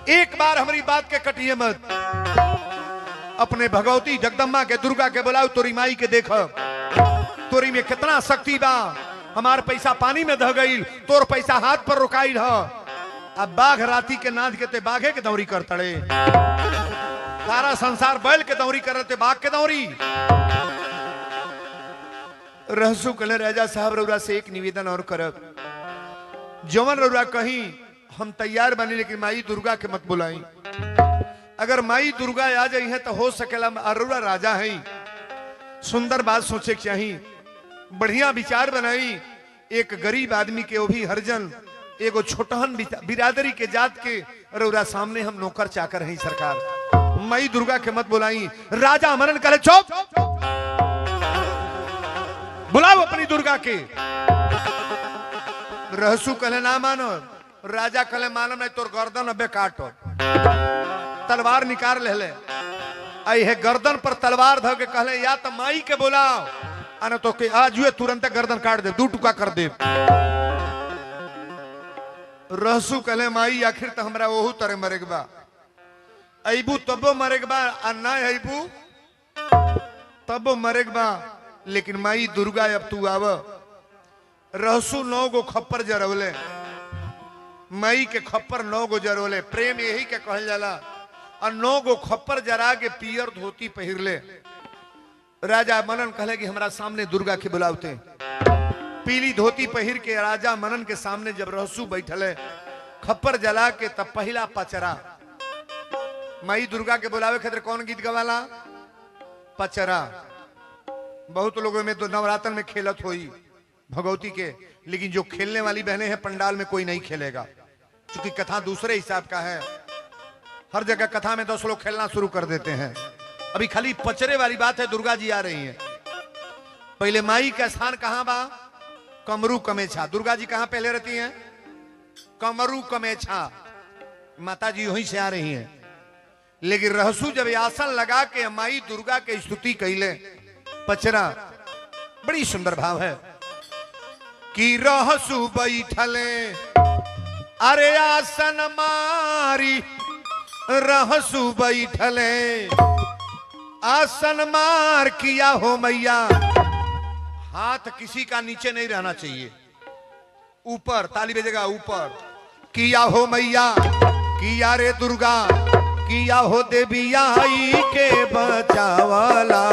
एक बार हमारी बात के कटिए मत। अपने भगवती जगदम्बा के दुर्गा के बुलाओ, तोरी माई के देख, तोरी में कितना शक्ति बा। हमार पैसा पानी में दह गई, तोर पैसा हाथ पर रुकाई ह। अब बाघ राती के नाद के ते बाघे के दौरी कर तड़े, सारा संसार बैल के दौरी करते बाघ के दौरी। रहसु कले राजा साहब रउरा से एक निवेदन और करब, जवन रउरा कहीं हम तैयार बनी, लेकिन माई दुर्गा के मत बुलाई। अगर माई दुर्गा आ जाई है तो हो सकेला रउरा राजा है। सुंदर बात सोचे चाहिए, बढ़िया विचार बनाई। एक गरीब आदमी के, वो भी हरजन, एगो छोटहन बिरादरी के जात के रउरा सामने हम नौकर चाकर हैं सरकार। माई दुर्गा के मत बुलाई। राजा मनन करे चुप, बुलाओ अपनी दुर्गा के। रहसु कले ना मानो, राजा कले मानो नहीं, तोर गर्दन अबे काटो। तलवार निकाल ले, आई है गर्दन पर तलवार धो के कहले या तो माई के बुलाओ, आना तो के आज हुए तुरंत गर्दन काट दे, दू टुका कर दे। रहसु कले माई आखिर तो हमरा ओहू तरह मरेगबा, अबू तबो मरेगबा, आ ना अबू तबो मरेगबा। लेकिन माई दुर्गा अब तू आव। रहसु 9 गो खप्पर जरवले, माई के खप्पर 9 गो जरवले। प्रेम यही के कहल जाला। और 9 गो खप्पर जरा के पियर धोती पहिरले। राजा मनन कहले कि हमरा सामने दुर्गा के बुलावते। पीली धोती पहिर के राजा मनन के सामने जब रहसु बैठले, खप्पर जला के, तब पहला पचरा माई दुर्गा के बुलावे खातिर कौन गीत गवाला? पचरा। बहुत लोगों में तो नवरात्र में खेलत होई भगवती के, लेकिन जो खेलने वाली बहनें हैं पंडाल में कोई नहीं खेलेगा, क्योंकि कथा दूसरे हिसाब का है। हर जगह कथा में 10 लोग खेलना शुरू कर देते हैं। अभी खाली पचरे वाली बात है, दुर्गा जी आ रही हैं। पहले माई का स्थान कहां बा? कमरू कमेछा। दुर्गा जी कहां पहले रहती हैं? कमरू कमेछा। माता जी वहीं से आ रही हैं। लेकिन रहसु जब आसन लगा के माई दुर्गा के स्तुति कैले, पचरा बड़ी सुंदर भाव है कि रहसु बैठले अरे आसन मारी, रहसु बैठले आसन मार किया हो मैया। हाथ किसी का नीचे नहीं रहना चाहिए, ऊपर। ताली बजेगा ऊपर। किया हो मैया, किया रे दुर्गा, किया हो देवी आई के बचावाला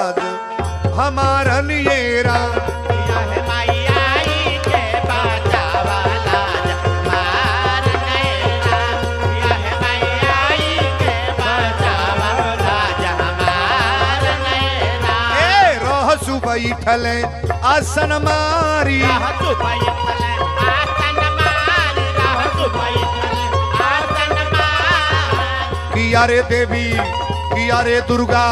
हमारन ये राम। किया है माई आई के बचावाला हमारन ये राम। किया है माई आई के बचावाला हमारन ये राम। ए रहसु बैठले आसन मारी, रहसु बैठले आसन मारी, रहसु बैठले आसन मारी। किया रे देवी, किया रे दुर्गा,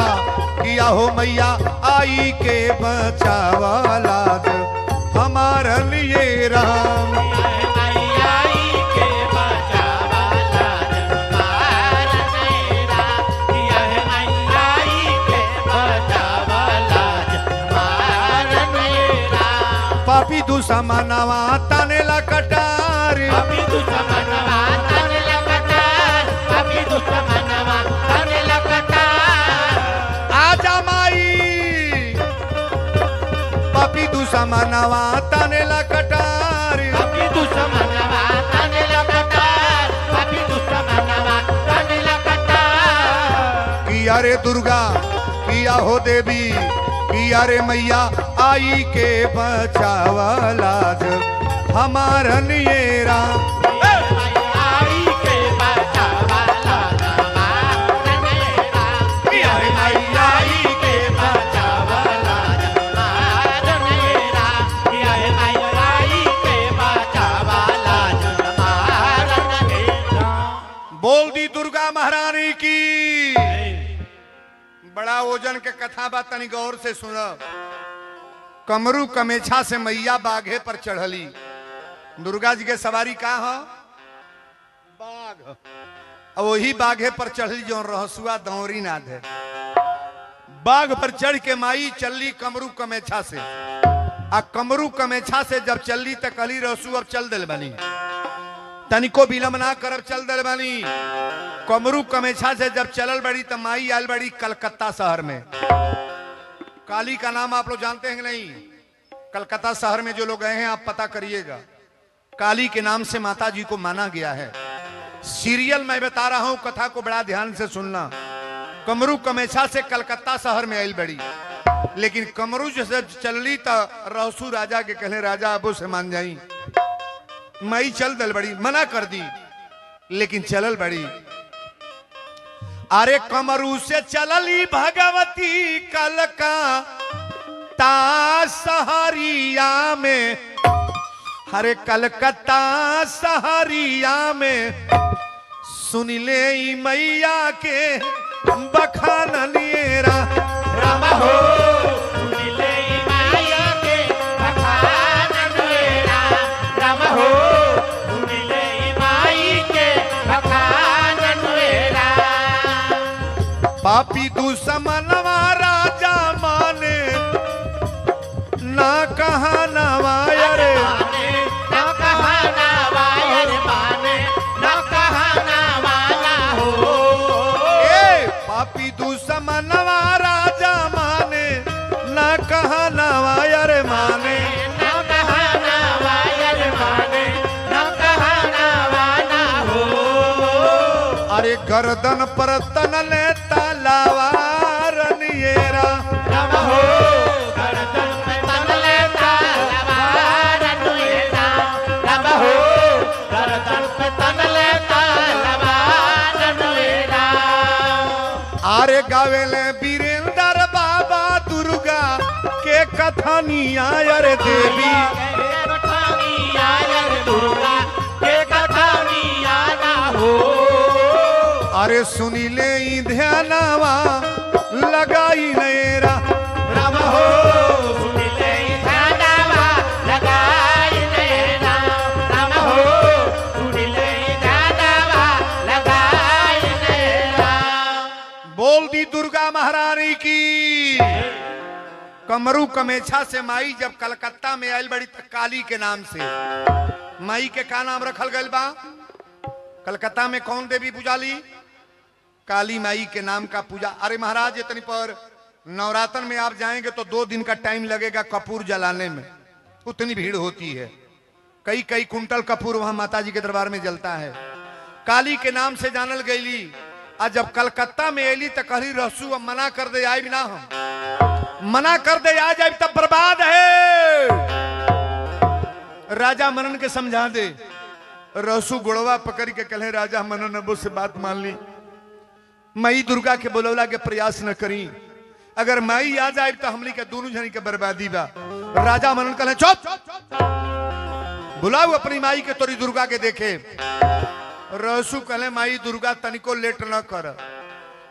किया हो मैया आई के बचावाला हमारन ये राम। किया है माई आई के बचावाला हमारन ये राम। किया है माई आई के बचावाला हमारन ये राम। पापी दुश्मनवा तानेला कटार, पापी दुश्मनवा तानेला कटार, पापी दुश्मनवा तानेला कटार। आजा माई। पापी दुश्मनवा तानेला कटार, पापी दुश्मनवा तानेला कटार, पापी दुश्मनवा तानेला कटार। किया रे दुर्गा, किया हो देवी, किया रे मैया आई के बचावाला हमारन ये राम। आई के बचावाला हमारन ये राम। किया है माई आई के बचावाला हमारन ये राम। किया है माई आई के बचावाला हमारन ये राम। बोल दी दुर्गा महारानी की। बड़ा ओजन के कथा बा, तनी गौर से सुनो। कमरू कमेछा से मैया बाघे पर चढ़ली। दुर्गा जी के सवारी का हो? बाघ। अब वही बाघे पर चढ़ी जो रहसुआ दौरी ना दे। बाघ पर चढ़ के माई चलली कमरू कमेछा से। आ कमरू कमेछा से जब चलली तो कहली रहसू अब चल दिल बनी, तनिको विलम्ब ना करब चल दिल बनी। कमरू कमेछा से जब चलल बड़ी तो माई आयल बड़ी कलकत्ता शहर में। काली का नाम आप लोग जानते हैं कि नहीं? कलकत्ता शहर में जो लोग गए हैं आप पता करिएगा। काली के नाम से माता जी को माना गया है। सीरियल मैं बता रहा हूं, कथा को बड़ा ध्यान से सुनना। कमरू कमेछा से कलकत्ता शहर में आयल बड़ी, लेकिन कमरू जैसे चलली तो रहसू राजा के कहले राजा अबो से मान जाई। मई चल दल बड़ी, मना कर दी, लेकिन चलल बड़ी। अरे कमरू से चलली भगवती कलकत्ता सहरिया में। अरे कलकत्ता सहरिया में सुन ले मैया के बखान लिएरा। राम हो सुनिले माया के बखान मेरा। राम हो सुनिले माई के बखान मेरा। पापी दुश्मनवा राजा माने ना कहा नवाया रे। ना कहा ना वायर माने, ना कहा ना वाला हो। ए पापी दुश्मनवा राजा माने ना कहा नवाया रे माने। ना कहा ना वायर माने, ना कहा ना वाला हो। अरे गर्दन पर तन ले तलवार नियरा। राम हो गर्दन पे तन लेता तलवार नुएरा। राम हो गर्दन पे तन लेता तलवार नुएरा। अरे गावेले वीरेंद्र बाबा दुर्गा के कथानिया अरे देवी। कथानी आयर दुर्गा के कथानी आना हो। अरे सुनी ले ध्यानवा लगाई नेरा। राम हो सुनिले ध्यानवा लगाई नेरा। राम हो सुनिले ध्यानवा लगाई नेरा। बोल दी दुर्गा महारानी की। कमरू कमेछा से माई जब कलकत्ता में आयल बड़ी काली के नाम से। माई के का नाम रखल गल बा? कलकत्ता में कौन देवी पूजाली? काली माई के नाम का पूजा। अरे महाराज इतनी पर नवरात्र में आप जाएंगे तो 2 दिन का टाइम लगेगा कपूर जलाने में, उतनी भीड़ होती है। कई कई कुंटल कपूर वहां माता जी के दरबार में जलता है। काली के नाम से जानल गईली। आज जब कलकत्ता में अली तो कहली रहसू अब मना कर दे आए बिना, हम मना कर दे आ जाए तब बर्बाद है। राजा मनन के समझा दे। रहसू गोड़वा पकड़ के कहले राजा मनन अबो से बात मान ली। माई दुर्गा के बोलौला के प्रयास न करी। अगर माई आ जाए तो हमली के दोनों जनी के बर्बादी बा। राजा मनन कहले चुप, बुलाओ अपनी माई के तोरी दुर्गा के देखे। रहसू कहले माई दुर्गा तनिको लेट न कर।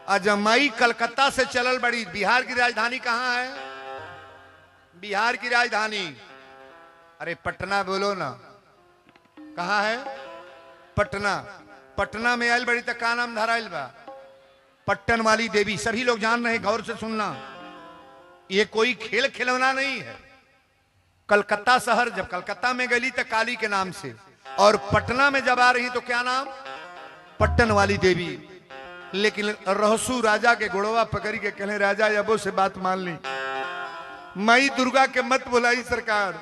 आज माई कलकत्ता से चलल बड़ी। बिहार की राजधानी कहाँ है? बिहार की राजधानी अरे पटना बोलो ना, कहाँ है? पटना। पटना में आयल बड़ी तो का नाम धराइल बा? पट्टन वाली देवी। सभी लोग जान रहे, गौर से सुनना, ये कोई खेल खिलौना नहीं है। कलकत्ता शहर जब कलकत्ता में गई तो काली के नाम से, और पटना में जब आ रही तो क्या नाम? पट्टन वाली देवी। लेकिन रहसू राजा के गोड़वा पकड़ी के कहले राजा अबो से बात मान ली। माई दुर्गा के मत बुलाई सरकार।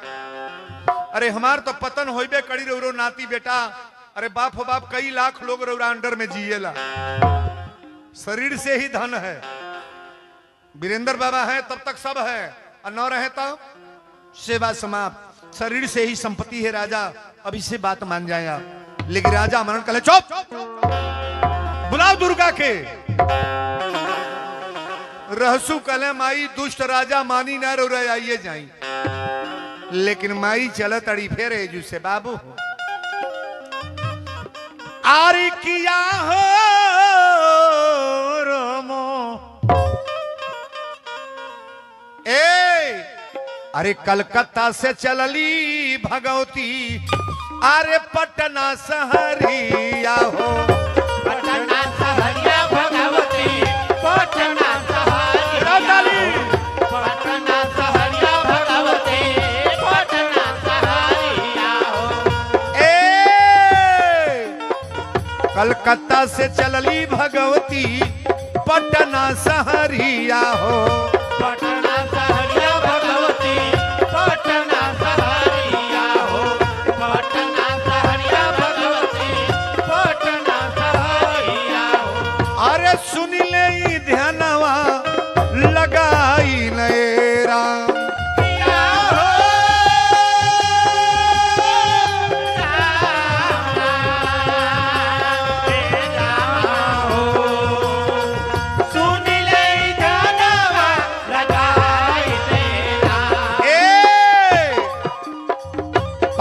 अरे हमार तो पतन होइबे कड़ी रौरो नाती बेटा। अरे बाप हो बाप कई लाख लोग रौरा अंडर में जिएला। शरीर से ही धन है। वीरेंद्र बाबा है तब तक सब है, और न रहे तो सेवा समाप्त। शरीर से ही संपत्ति है राजा, अभी से बात मान जाएगा। लेकिन राजा मनन कहले चुप, बुलाओ दुर्गा के। रहसू कहले माई दुष्ट राजा मानी ना रो रहे आइए जाई। लेकिन माई चलत अड़ी फेरे जू से बाबू आरी किया हो रोमो। ए अरे कलकत्ता से चलली भगवती, अरे पटना सहरिया हो। पटना कलकत्ता से चलली भगवती पटना सहरिया हो। पटना सहरिया भगवती पटना सहरिया हो। पटना सहरिया भगवती पटना सहरिया हो। अरे सुन ले ई ध्यानवा लगाई नएरा।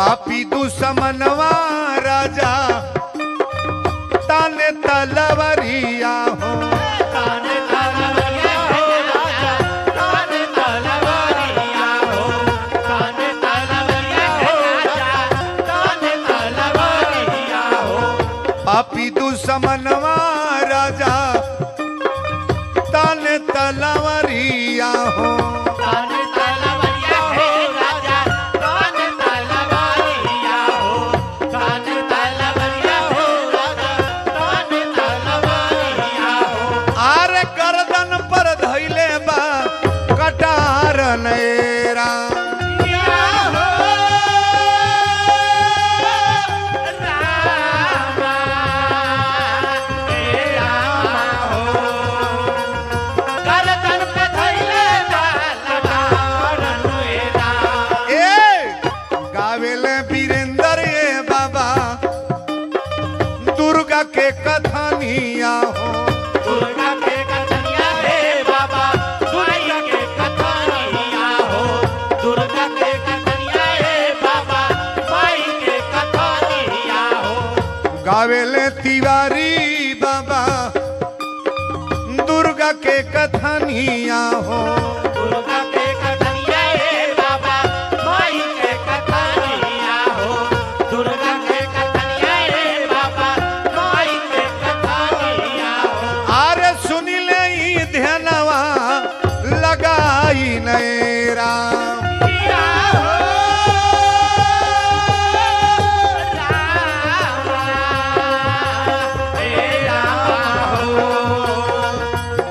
पापी दुश्मनवा राजा ताने तलवरिया हो। ताने तलवरिया हो राजा ताने तलवरिया हो। ताने तलवरिया हो राजा ताने तलवरिया हो। पापी दुश्मनवा राजा ताने तलवरिया हो। ताने तलवरिया हो राजा ताने तलवरिया हो। ताने तलवरिया हो राजा ताने तलवरिया हो। आरे गर्दन पर धैले बा कटार नएरा। दुर्गा के कथनिया हो। दुर्गा के कथनिया हे बाबा दुर्गा के कथनिया हो। दुर्गा के कथनिया हे बाबा माई के कथनिया हो। गावेले तिवारी बाबा दुर्गा के कथनिया हो। दुर्गा के कथनिया हे बाबा माई के कथनिया हो। दुर्गा के कथनिया हे बाबा माई के कथनिया हो। आरे सुनी ले ई ध्यानवा लगाई नएरा। किया हो रामा हे रामा हो।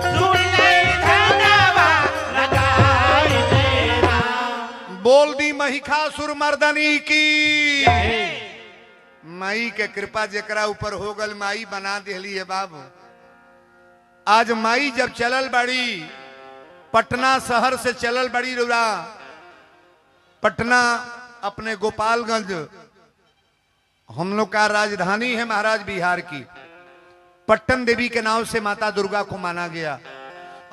सुन ले धनवा लगाई तेरा। बोल दी महिषासुर मर्दनी की। माई के कृपा जेकरा ऊपर हो गल माई बना देली है बाबू। आज माई जब चलल बड़ी पटना शहर से चलल बड़ी रुरा पटना अपने गोपालगंज हम लोग का राजधानी है महाराज बिहार की। पट्टन देवी के नाम से माता दुर्गा को माना गया।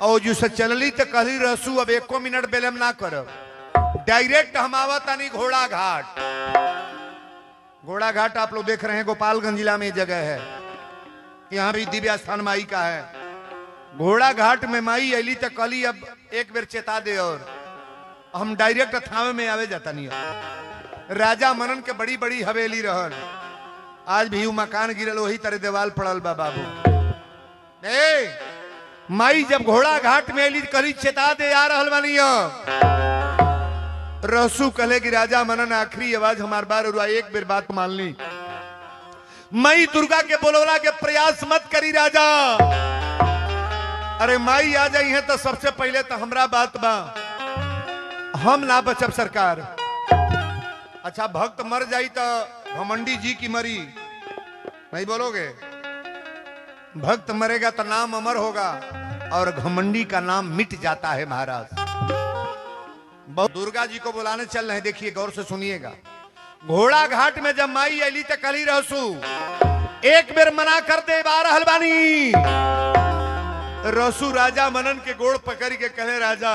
और जो से चलली तो कहली रहसू अब एको मिनट बेलम ना करब। डायरेक्ट हम आवतानी घोड़ा घाट। घोड़ा घाट आप लोग देख रहे हैं गोपालगंज जिला में जगह है। यहाँ भी दिव्य स्थान माई का है। घोड़ा घाट में माई अली तक कली अब एक बेर चेता दे और हम डायरेक्ट थावे में आवे जाता नहीं। राजा मनन के बड़ी बड़ी हवेली रहल। आज भी मकान गिरल वही तरह देवाल पड़ल बा बाबू। माई जब घोड़ा घाट में अली कली चेता दे आ रहल बानी। रसू कहे कि राजा मनन आखिरी आवाज हमार बार और एक बेर बात मान ली। माई दुर्गा के बोलवला के प्रयास मत करी राजा। अरे माई आ जाई है तो सबसे पहले तो हमरा बात बा हम ना बचब सरकार। अच्छा भक्त मर जाई तो घमंडी जी की मरी नहीं बोलोगे। भक्त मरेगा तो नाम अमर होगा और घमंडी का नाम मिट जाता है महाराज। दुर्गा जी को बुलाने चल रहे हैं। देखिए गौर से सुनिएगा। घोड़ा घाट में जब माई अली तक कली रहसू एक बेर मना कर दे बारह हलवानी। रसू राजा मनन के गोड़ पकड़ के कहे राजा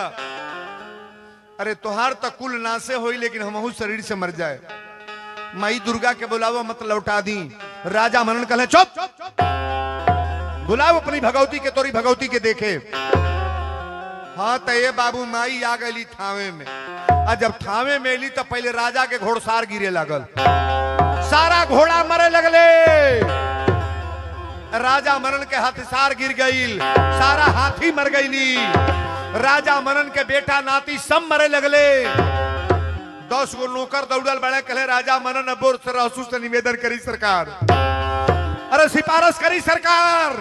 अरे तुहार तो कुल नासे होई लेकिन हमहू शरीर से मर जाए। माई दुर्गा के बुलावा मत लौटा दी। राजा मनन कहे चुप बुलाओ अपनी भगवती के तोरी भगवती के देखे। हाँ तो ये बाबू माई आ गई थावे में। और जब थावे में ली तो पहले राजा के घोड़सार गिरे लगल। सारा घोड़ा मरे लगले। राजा मनन के हथिसार गिर गई। सारा हाथी मर गई। राजा मनन के बेटा नाती सब मरे लगले। 10 गो नौकर दौड़ल बड़े कहे राजा मनन अबोर से रहसू से निवेदन करी सरकार अरे सिफारिश करी सरकार।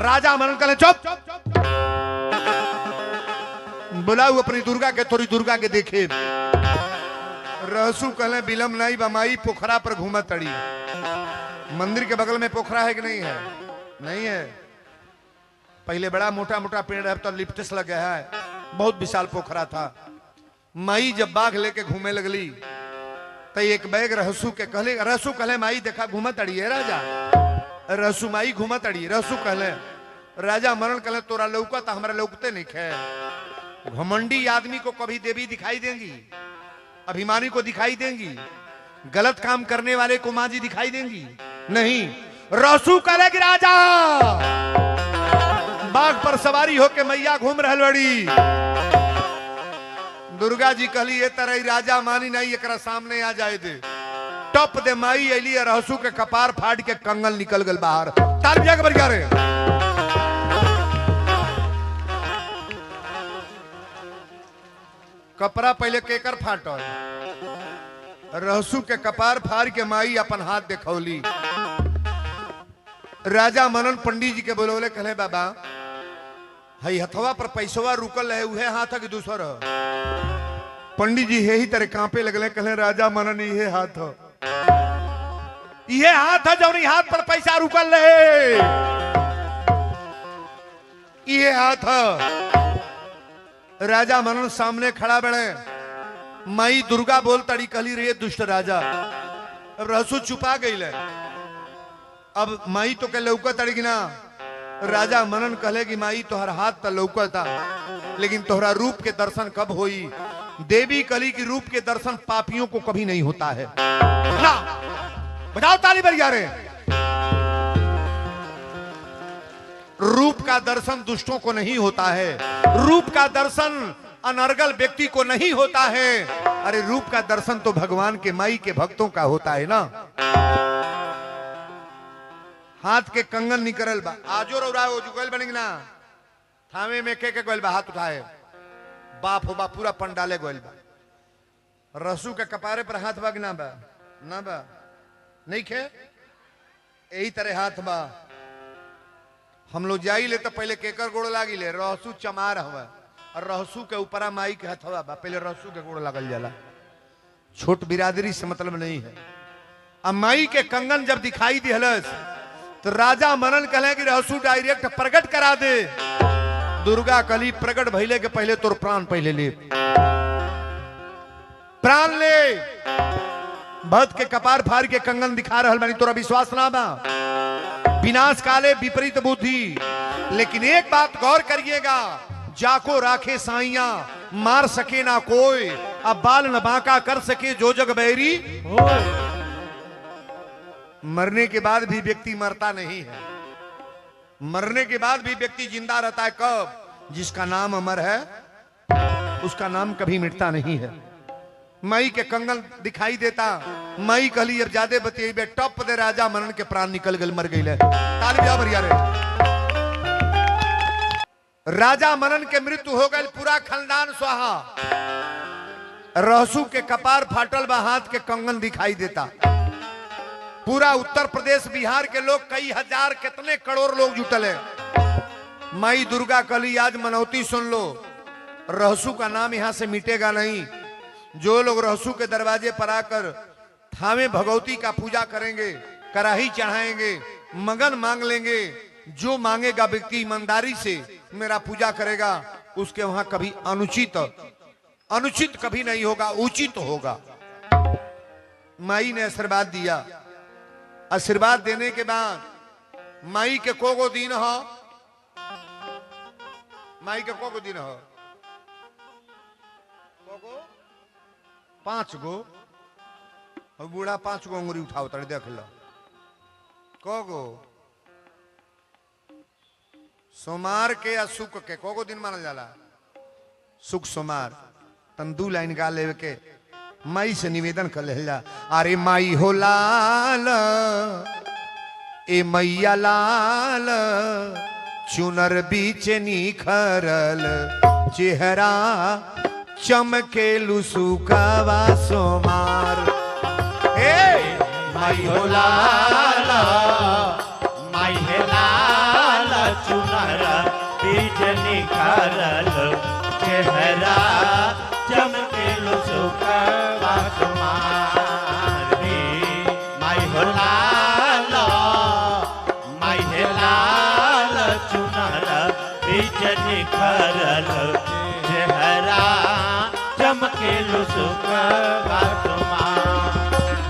राजा मनन कहे चुप, बुलाऊ अपनी दुर्गा के, थोड़ी दुर्गा के देखे। रहसू कहले बिलम नहीं बमाई पोखरा पर घूमा तड़ी। मंदिर के बगल में पोखरा है कि नहीं है? नहीं है। पहले बड़ा मोटा मोटा पेड़ है, तो लिप्टिस लग गया है, बहुत विशाल पोखरा था। माई जब बाघ लेके घूमे लगली तो एक बैग रहसू के कहले, रहसू कहले माई देखा घूमा तड़ी है राजा। रहसू माई घूमा तड़ी। रहसू कहले राजा मनन कहले तोरा लौका तो हमारा लौकते नहीं खे। घमंडी आदमी को कभी देवी दिखाई देंगी, अभिमानी को दिखाई देंगी, गलत काम करने वाले को मां जी दिखाई देंगी? नहीं। रहसू कहले कि राजा बाघ पर सवारी होके मैया घूम रहल बड़ी। दुर्गा जी कहली ये तरह राजा मानी नहीं, एकरा सामने आ जाए दे। टप दे माई अली, रहसू के कपार फाड़ के कंगल निकल गल बाहर। तार बिया के बरिया रे। कपड़ा पहले केकर फाटल, रहसू के कपार फाड़ के माई अपन हाथ देखौली। राजा मनन पंडित जी के बोलोले, कहले बाबा हई हथवा पर पैसवा रुकल है, उहे हाथ है कि दूसर? पंडित जी यही तरह कांपे लगले। कहले राजा मनन ये हाथ है, ये हाथ है जौनी हाथ पर पैसा रुकल रहे, ये हाथ है। राजा मनन सामने खड़ा बड़े। माई दुर्गा बोल तड़ी, कहली रे दुष्ट राजा। अब रहसू छुपा गई। अब माई तो के लौका तड़ी ना। राजा मनन कहले कि माई तोहर हाथ तो लौकता, लेकिन तोहरा रूप के दर्शन कब होई? देवी कली की रूप के दर्शन पापियों को कभी नहीं होता है ना। बजाओ ताली बरिया रे। रूप का दर्शन दुष्टों को नहीं होता है, रूप का दर्शन अनर्गल व्यक्ति को नहीं होता है। अरे रूप का दर्शन तो भगवान के माई के भक्तों का होता है ना। हाथ के कंगन निकरल बा, आजो रौरा हो जुगल बनेगी ना। थामे में के गोल बा, हाथ उठाए बाप हो बा, पूरा पंडाले गोल बा। रसू के कपारे पर हाथ बा ना बा? ना बा, नहीं खे। यही तरह हाथ बा। हम लोग जाई ले तो पहले केकर गोड़ लागी ले, रहसू चमार हवा, और रहसू के ऊपरा माई के हथवा बा, पहले रहसू के गोड़ लागल जाला। छोट बिरादरी से मतलब नहीं है। अब माई के कंगन जब दिखाई दिहलस तो राजा मनन कहले कि रहसू डायरेक्ट प्रकट करा दे। दुर्गा कली प्रकट भइले के पहले तोर प्राण पहले ले, प्राण ले। भक्त के कपार फाड़ के कंगन दिखा रहल बानी, तोरा विश्वास ना बा? विनाश काले विपरीत बुद्धि। लेकिन एक बात गौर करिएगा, जाको राखे साइया मार सके ना कोई, अब बाल न बांका कर सके जो जग बैरी। मरने के बाद भी व्यक्ति मरता नहीं है, मरने के बाद भी व्यक्ति जिंदा रहता है। कब? जिसका नाम अमर है उसका नाम कभी मिटता नहीं है। माई के कंगन दिखाई देता। माई कहली अब ज्यादा बतिये, टप दे राजा मनन के प्राण निकल गए, मर गई। ताली बजा बरिया रे। राजा मनन के मृत्यु हो गई, पूरा खानदान स्वाहा। रहसू के कपार फाटल बा, हाथ के कंगन दिखाई देता। पूरा उत्तर प्रदेश बिहार के लोग, कई हजार कितने करोड़ लोग जुटल है। माई दुर्गा कली आज मनौती सुन लो, रहसू का नाम यहां से मिटेगा नहीं। जो लोग रहसू के दरवाजे पर आकर थामे भगवती का पूजा करेंगे, कराही चढ़ाएंगे, मगन मांग लेंगे, जो मांगेगा व्यक्ति ईमानदारी से मेरा पूजा करेगा, उसके वहां कभी अनुचित कभी नहीं होगा, उचित होगा। माई ने आशीर्वाद दिया। आशीर्वाद देने के बाद माई के कोगो दिन हो, माई के कोगो दिन हो, कोगो 5 गो, और बूढ़ा 5 गो अंगुरी उठाओ तड़े देख लो। कोगो सोमार के या सुख के कोगो दिन मानल जाला? सुख सोमार। तन 2 लाइन गा लेवे के माई से निवेदन कर ले। अरे माई हो लाल, ए मैया लाल, चुनर बीच निखरल चेहरा, चमके लुसुकावा सोमार। ए माई हो लाल, निखरल चेहरा चमकेलु सुखवा तुम्हारी माई हो लाल माई हे लाल चुनर बीच निखरल चेहरा चमकेलु सुखवा तुम्हारी